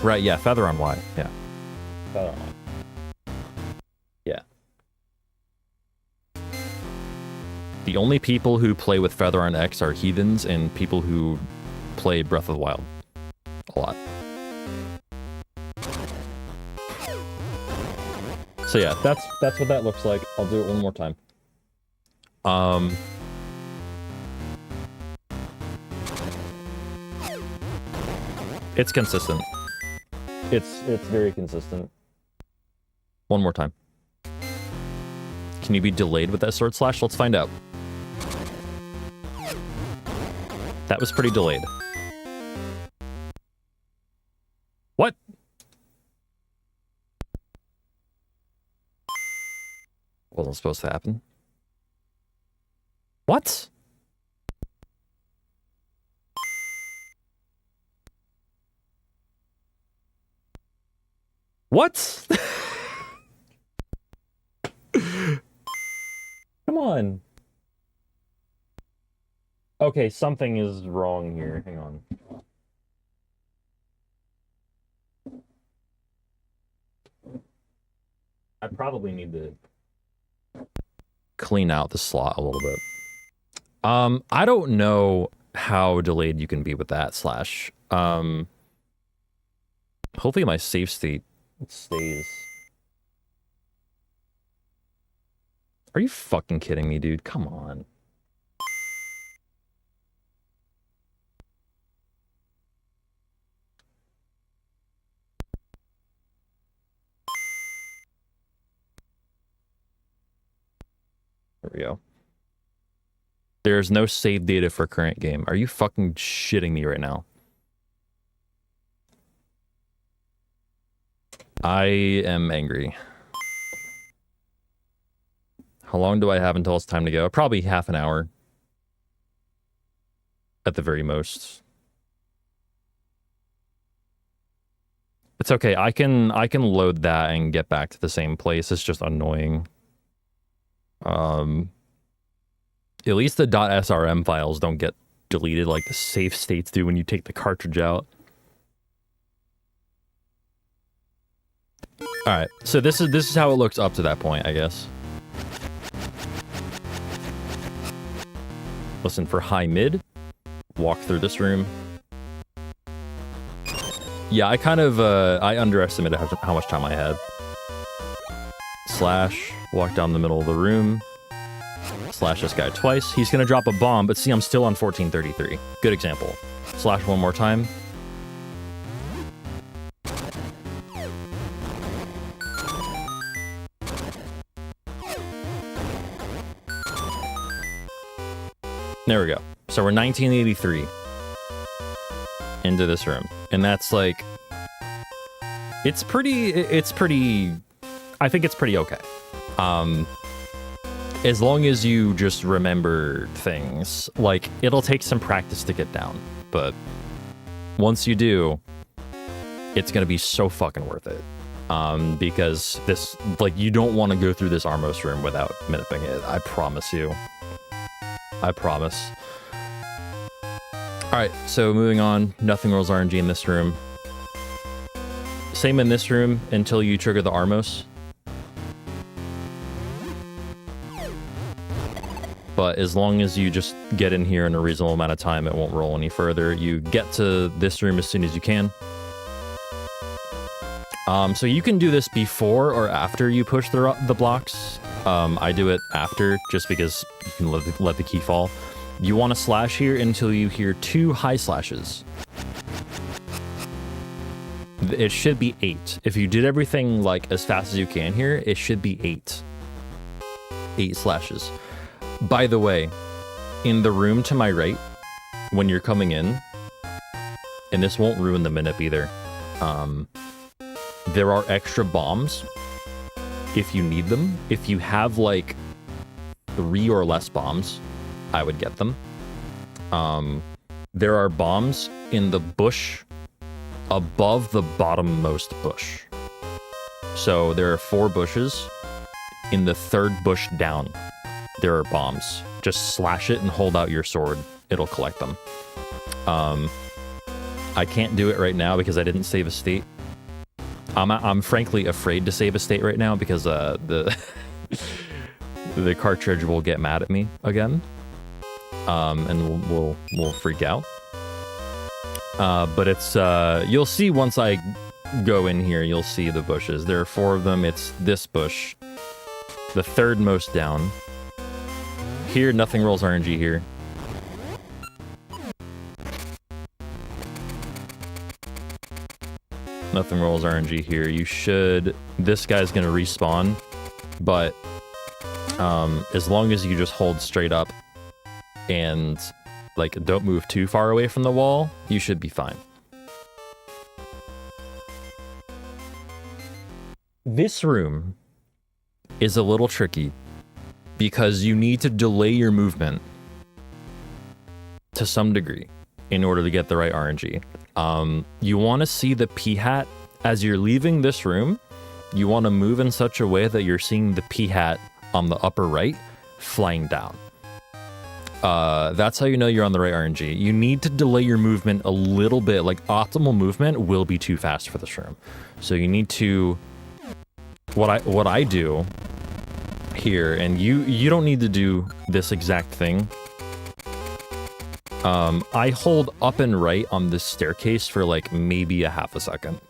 Right, yeah, feather on Y. Yeah. Feather on Y. Yeah. The only people who play with feather on X are heathens and people who play Breath of the Wild a lot. So yeah, that's what that looks like. I'll do it one more time. It's consistent. It's very consistent. One more time. Can you be delayed with that sword slash? Let's find out. That was pretty delayed. What? Wasn't supposed to happen. What? What? Come on. Okay, something is wrong here. Hang on. I probably need to clean out the slot a little bit. I don't know how delayed you can be with that slash. Hopefully my save state stays. Are you fucking kidding me, dude? Come on. There we go. There's no save data for current game. Are you fucking shitting me right now? I am angry. How long do I have until it's time to go? Probably half an hour. At the very most. It's okay. I can load that and get back to the same place. It's just annoying. At least the .srm files don't get deleted like the save states do when you take the cartridge out. Alright, so this is how it looks up to that point, I guess. Listen, for high mid, walk through this room. Yeah, I kind of, I underestimated how much time I had. Slash, walk down the middle of the room. Slash this guy twice. He's gonna drop a bomb, but see, I'm still on 1433. Good example. Slash one more time. There we go. So we're 1983 into this room. And that's like, it's pretty, I think it's pretty okay. As long as you just remember things, like it'll take some practice to get down, but once you do, it's going to be so fucking worth it. Because this, like, you don't want to go through this Armos room without miniping it. I promise you. I promise. Alright, so moving on. Nothing rolls RNG in this room. Same in this room until you trigger the but as long as you just get in here in a reasonable amount of time, it won't roll any further. You get to this room as soon as you can. So you can do this before or after you push the blocks. I do it after, just because you can let the key fall. You want to slash here until you hear 2 high slashes. It should be 8. If you did everything like as fast as you can here, it should be 8. 8 slashes. By the way, in the room to my right, when you're coming in, and this won't ruin the minute either, there are extra bombs if you need them. If you have like 3 or less bombs, I would get them. There are bombs in the bush above the bottommost bush. So there are 4 bushes. In the 3rd bush down, there are bombs. Just slash it and hold out your sword. It'll collect them. I can't do it right now because I didn't save a state. I'm frankly afraid to save a state right now because the the cartridge will get mad at me again, and we'll freak out. But it's you'll see once I go in here, you'll see the bushes. There are 4 of them. It's this bush, the 3rd most down. Here, nothing rolls RNG here. Nothing rolls RNG here. You should... This guy's gonna respawn, but as long as you just hold straight up and like don't move too far away from the wall, you should be fine. This room is a little tricky because you need to delay your movement to some degree in order to get the right RNG. You want to see the P-hat as you're leaving this room. You want to move in such a way that you're seeing the P-hat on the upper right flying down. That's how you know you're on the right RNG. You need to delay your movement a little bit. Like, optimal movement will be too fast for this room. So you need to... What I do here, and you don't need to do this exact thing. I hold up and right on this staircase for like maybe a half a second.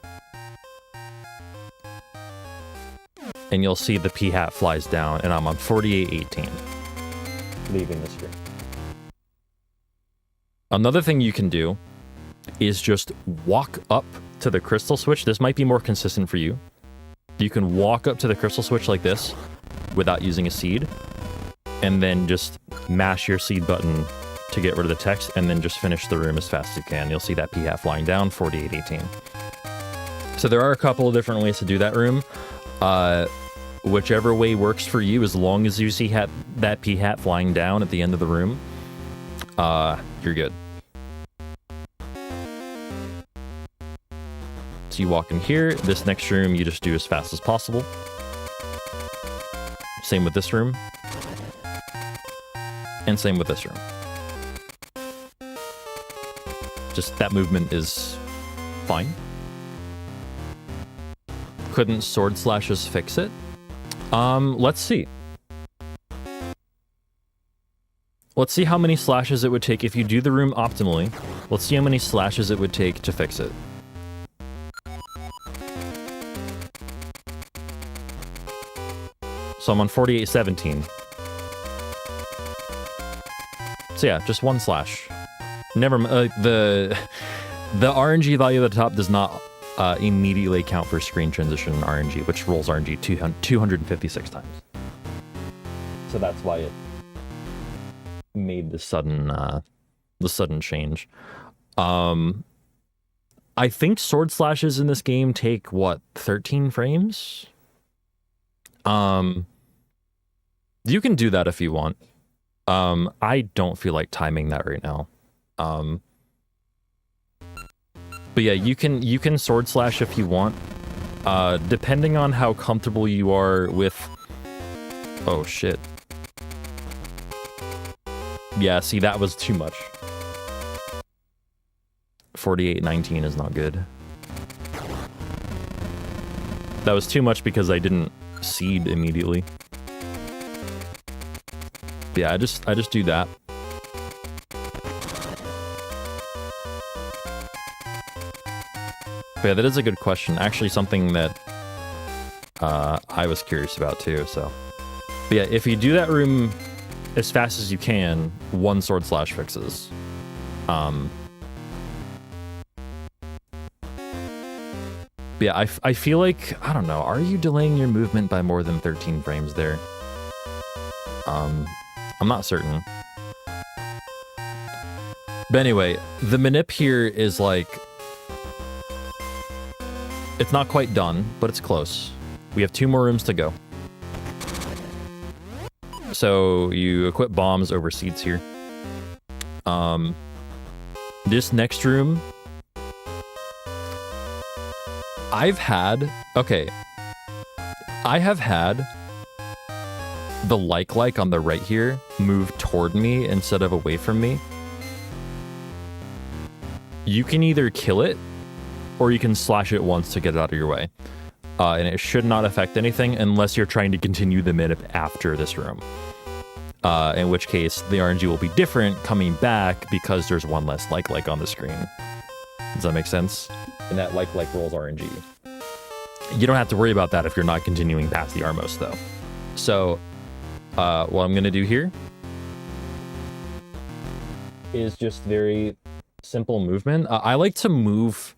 And you'll see the P-hat flies down, and I'm on 4818. Leaving the screen. Another thing you can do is just walk up to the crystal switch. This might be more consistent for you. You can walk up to the crystal switch like this without using a seed, and then just mash your seed button to get rid of the text, and then just finish the room as fast as you can. You'll see that P-hat flying down, 4818. So there are a couple of different ways to do that room. Whichever way works for you, as long as you see that P-hat flying down at the end of the room, you're good. So you walk in here, this next room you just do as fast as possible. Same with this room. And same with this room. Just that movement is fine. Couldn't sword slashes fix it? Let's see. Let's see how many slashes it would take if you do the room optimally. Let's see how many slashes it would take to fix it. So I'm on 4817. So yeah, just 1 slash. Never the RNG value at the top does not immediately account for screen transition RNG, which rolls RNG 256 times. So that's why it made the sudden change. I think sword slashes in this game take what, 13 frames? You can do that if you want. I don't feel like timing that right now. But yeah, you can sword slash if you want. Depending on how comfortable you are with... Oh shit. Yeah, see, that was too much. 4819 is not good. That was too much because I didn't seed immediately. Yeah, I just do that. But yeah, that is a good question. Actually, something that I was curious about too. So, but yeah, if you do that room as fast as you can, 1 sword slash fixes. Yeah, I feel like, I don't know, are you delaying your movement by more than 13 frames there? I'm not certain. But anyway, the manip here is like, it's not quite done, but it's close. We have 2 more rooms to go. So you equip bombs over seats here. This next room, I have had the like on the right here move toward me instead of away from me. You can either kill it or you can slash it once to get it out of your way. And it should not affect anything unless you're trying to continue the manip after this room. In which case, the RNG will be different coming back because there's 1 less like on the screen. Does that make sense? And that like rolls RNG. You don't have to worry about that if you're not continuing past the Armos, though. So, what I'm going to do here is just very simple movement. I like to move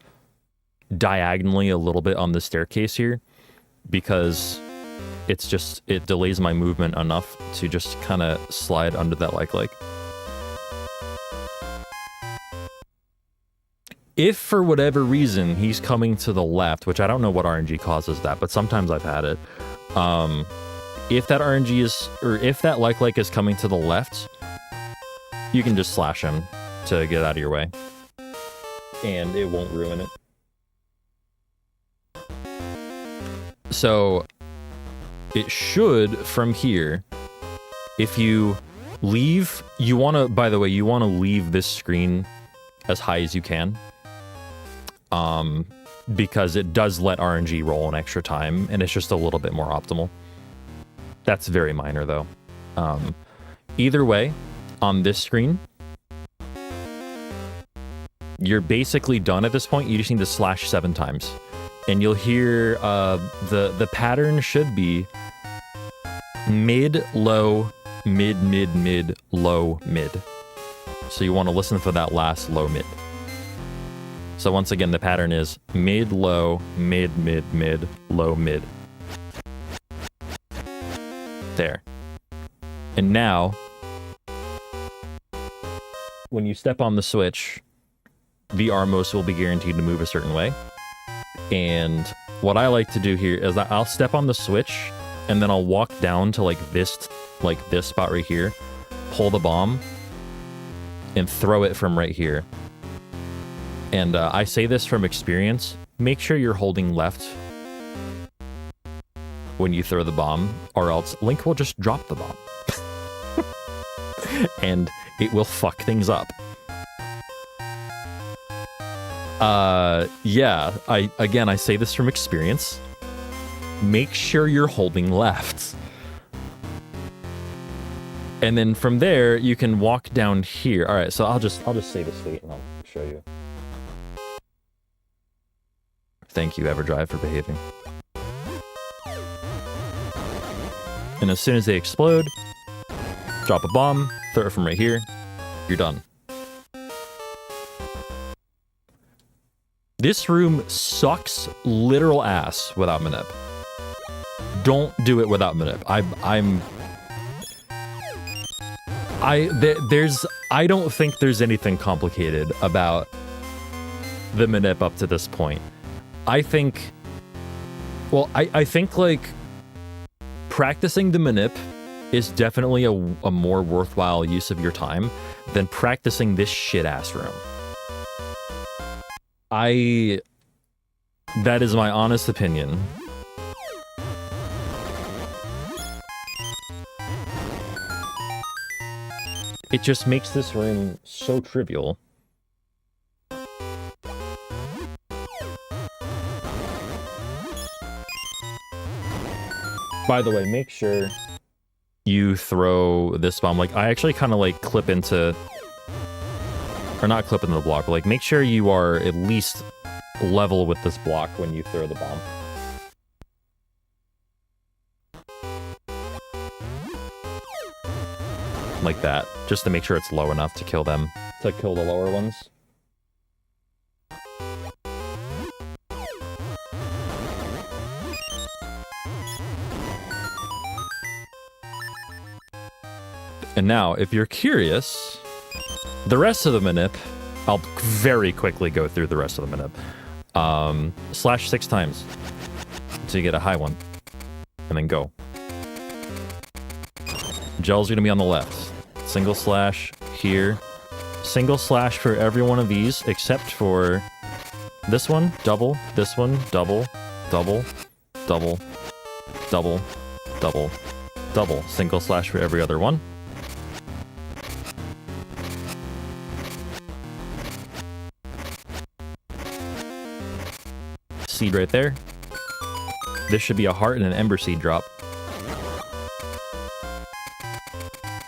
diagonally a little bit on the staircase here because it delays my movement enough to just kind of slide under that like. If for whatever reason he's coming to the left, which I don't know what RNG causes that, but sometimes I've had it. If that RNG is, or if that like is coming to the left, you can just slash him to get out of your way. And it won't ruin it. So it should, from here, if you leave, you want to, by the way, you want to leave this screen as high as you can. Because it does let RNG roll an extra time, and it's just a little bit more optimal. That's very minor, though. Either way, on this screen, you're basically done at this point. You just need to slash 7 times. And you'll hear the pattern should be mid, low, mid, mid, mid, low, mid. So you want to listen for that last low, mid. So once again, the pattern is mid, low, mid, mid, mid, low, mid. There. And now, when you step on the switch, the Armos will be guaranteed to move a certain way. And what I like to do here is I'll step on the switch, and then I'll walk down to like this spot right here, pull the bomb, and throw it from right here. And I say this from experience, make sure you're holding left when you throw the bomb, or else Link will just drop the bomb. And it will fuck things up. Yeah, I say this from experience. Make sure you're holding left. And then from there, you can walk down here. All right, so I'll just save a state and I'll show you. Thank you, Everdrive, for behaving. And as soon as they explode, drop a bomb, throw it from right here, you're done. This room sucks literal ass without manip. Don't do it without manip. I don't think there's anything complicated about the manip up to this point. I think like practicing the manip is definitely a more worthwhile use of your time than practicing this shit ass room. That is my honest opinion. It just makes this room so trivial. By the way, make sure you throw this bomb. Like, I actually kind of like clip into, or not clip into the block, but like make sure you are at least level with this block when you throw the bomb. Like that, just to make sure it's low enough to kill them, to kill the lower ones. And now, if you're curious, the rest of the manip, I'll very quickly go through the rest of the manip. Slash 6 times, so you get a high one, and then go. Gel's gonna be on the left. Single slash here. Single slash for every one of these, except for this one, double, this one, double, double, double, double, double, double. Single slash for every other one. Seed right there. This should be a heart and an ember seed drop.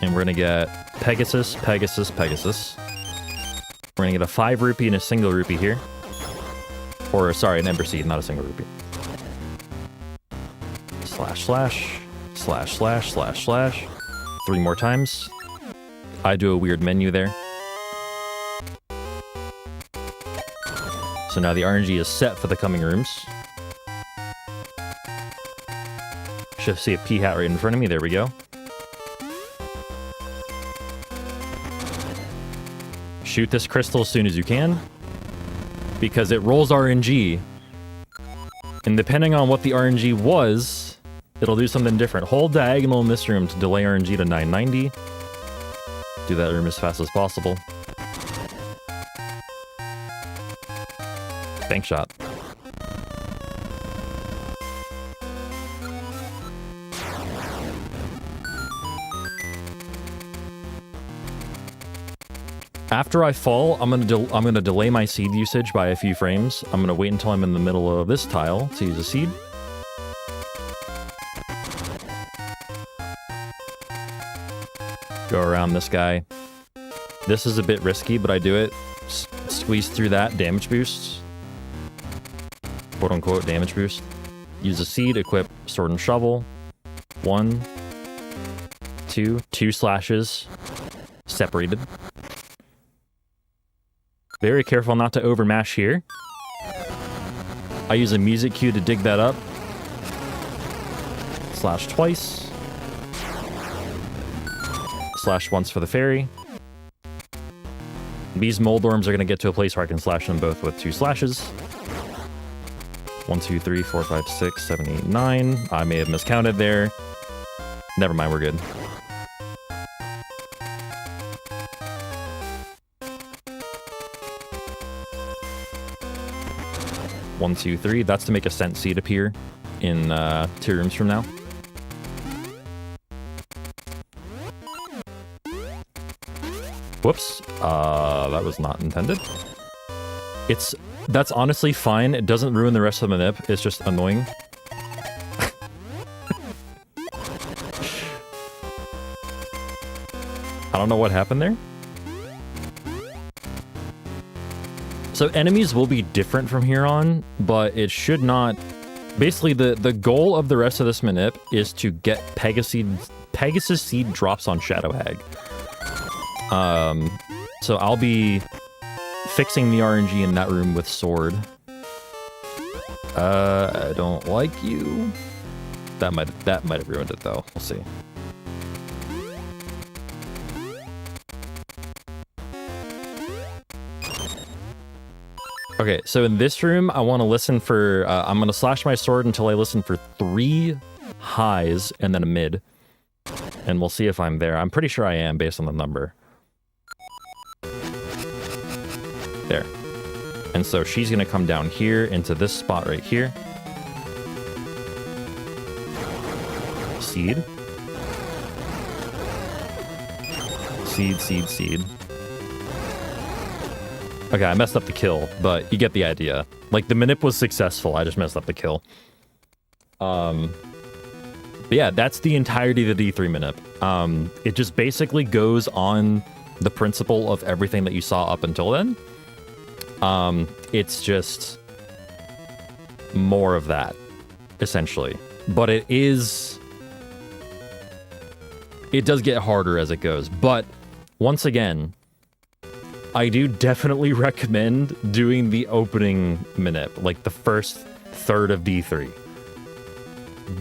And we're gonna get Pegasus, Pegasus, Pegasus. We're gonna get a 5 rupee and a single rupee here. Or, sorry, an ember seed, not a single rupee. Slash, slash, slash, slash, slash, slash. 3 more times. I do a weird menu there. So now the RNG is set for the coming rooms. Should see a P hat right in front of me. There we go. Shoot this crystal as soon as you can, because it rolls RNG. And depending on what the RNG was, it'll do something different. Hold diagonal in this room to delay RNG to 990. Do that room as fast as possible. Bank shot. After I fall, I'm gonna delay my seed usage by a few frames. I'm gonna wait until I'm in the middle of this tile to use a seed. Go around this guy. This is a bit risky, but I do it. Squeeze through that damage boost. Quote unquote damage boost. Use a seed, equip sword and shovel. 1, 2, 2 slashes. Separated. Very careful not to overmash here. I use a music cue to dig that up. Slash twice. Slash once for the fairy. These mold worms are going to get to a place where I can slash them both with 2 slashes. 1, 2, 3, 4, 5, 6, 7, 8, 9. I may have miscounted there. Never mind, we're good. One, two, three. That's to make a scent seed appear in 2 rooms from now. Whoops. That was not intended. That's honestly fine. It doesn't ruin the rest of the manip. It's just annoying. I don't know what happened there. So enemies will be different from here on, but it should not... Basically, the goal of the rest of this manip is to get Pegasus seed drops on Shadow Hag. So I'll be fixing the RNG in that room with sword. I don't like you. That might have ruined it though. We'll see. Okay, so in this room, I want to listen for... I'm going to slash my sword until I listen for 3 highs and then a mid. And we'll see if I'm there. I'm pretty sure I am based on the number. There. And so she's going to come down here into this spot right here. Seed. Seed, seed, seed. Okay, I messed up the kill, but you get the idea. Like, the manip was successful, I just messed up the kill. But yeah, that's the entirety of the D3 minute. It just basically goes on the principle of everything that you saw up until then. It's just more of that, essentially. But it does get harder as it goes. But once again, I do definitely recommend doing the opening minute, like the first third of D3.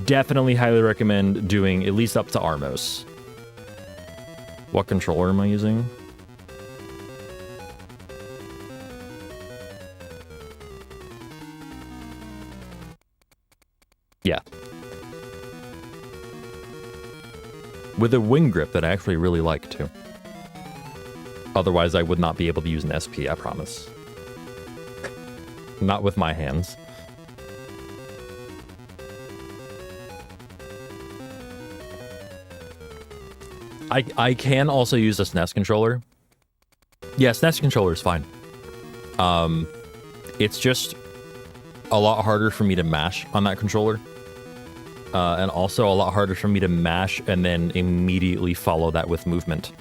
Definitely highly recommend doing at least up to Armos. What controller am I using? Yeah. With a wing grip that I actually really like, too. Otherwise, I would not be able to use an SP, I promise. Not with my hands. I can also use a SNES controller. Yeah, SNES controller is fine. It's just a lot harder for me to mash on that controller. And also a lot harder for me to mash and then immediately follow that with movement.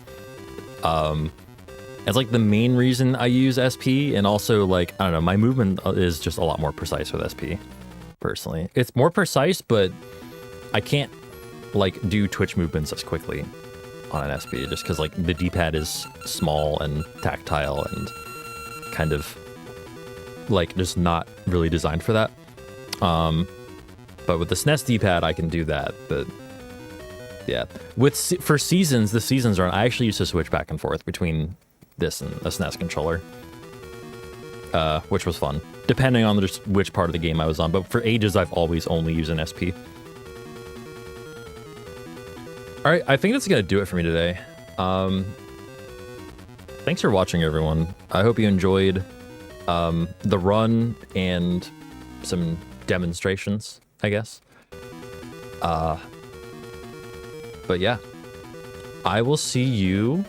It's like the main reason I use SP, and also like, I don't know, my movement is just a lot more precise with SP, personally. It's more precise, but I can't like do Twitch movements as quickly on an SP just because like the D-pad is small and tactile and kind of like just not really designed for that. But with the SNES D-pad, I can do that. But yeah, for seasons, the seasons run, I actually used to switch back and forth between this and a SNES controller, which was fun, depending on just which part of the game I was on. But for ages, I've always only used an SP. All right, I think that's gonna do it for me today. Thanks for watching, everyone. I hope you enjoyed the run and some demonstrations, I guess. But yeah, I will see you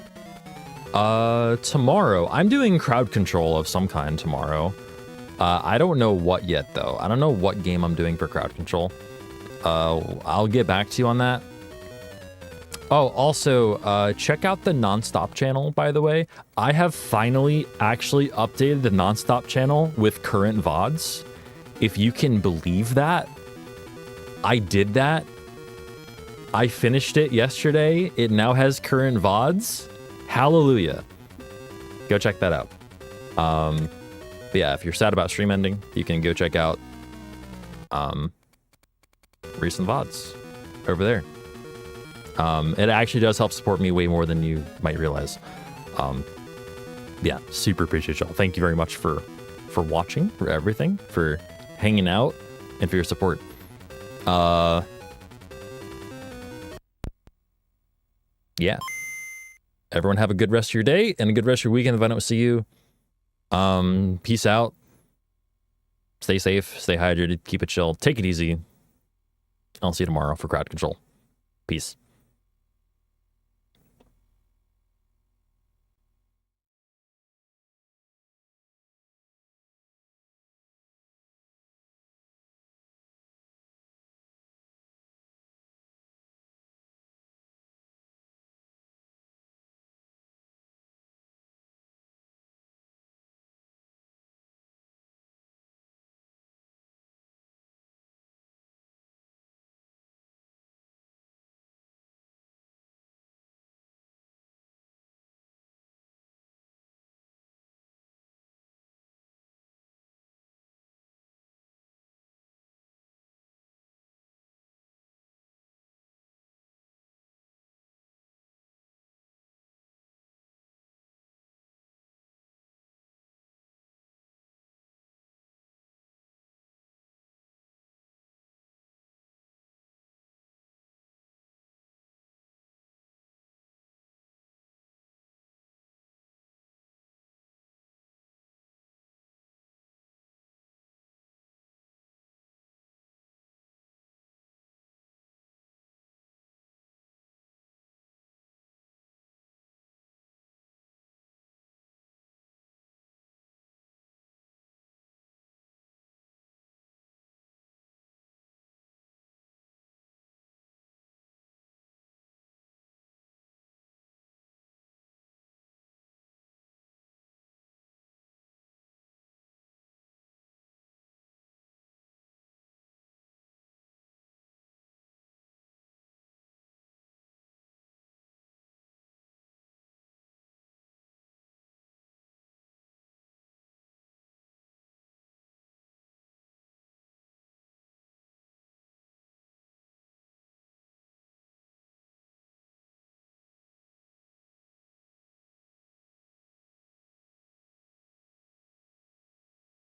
tomorrow. I'm doing crowd control of some kind tomorrow. I don't know what yet, though. I don't know what game I'm doing for crowd control. I'll get back to you on that. Oh, also, check out the Nonstop channel, by the way. I have finally actually updated the Nonstop channel with current VODs. If you can believe that. I did that. I finished it yesterday. It now has current VODs. Hallelujah. Go check that out. But yeah, if you're sad about stream ending, you can go check out recent VODs over there. It actually does help support me way more than you might realize. Yeah, super appreciate y'all. Thank you very much for watching, for everything, for hanging out, and for your support. Yeah. Everyone have a good rest of your day and a good rest of your weekend if I don't see you. Peace out. Stay safe, stay hydrated, keep it chill, take it easy. I'll see you tomorrow for crowd control. Peace.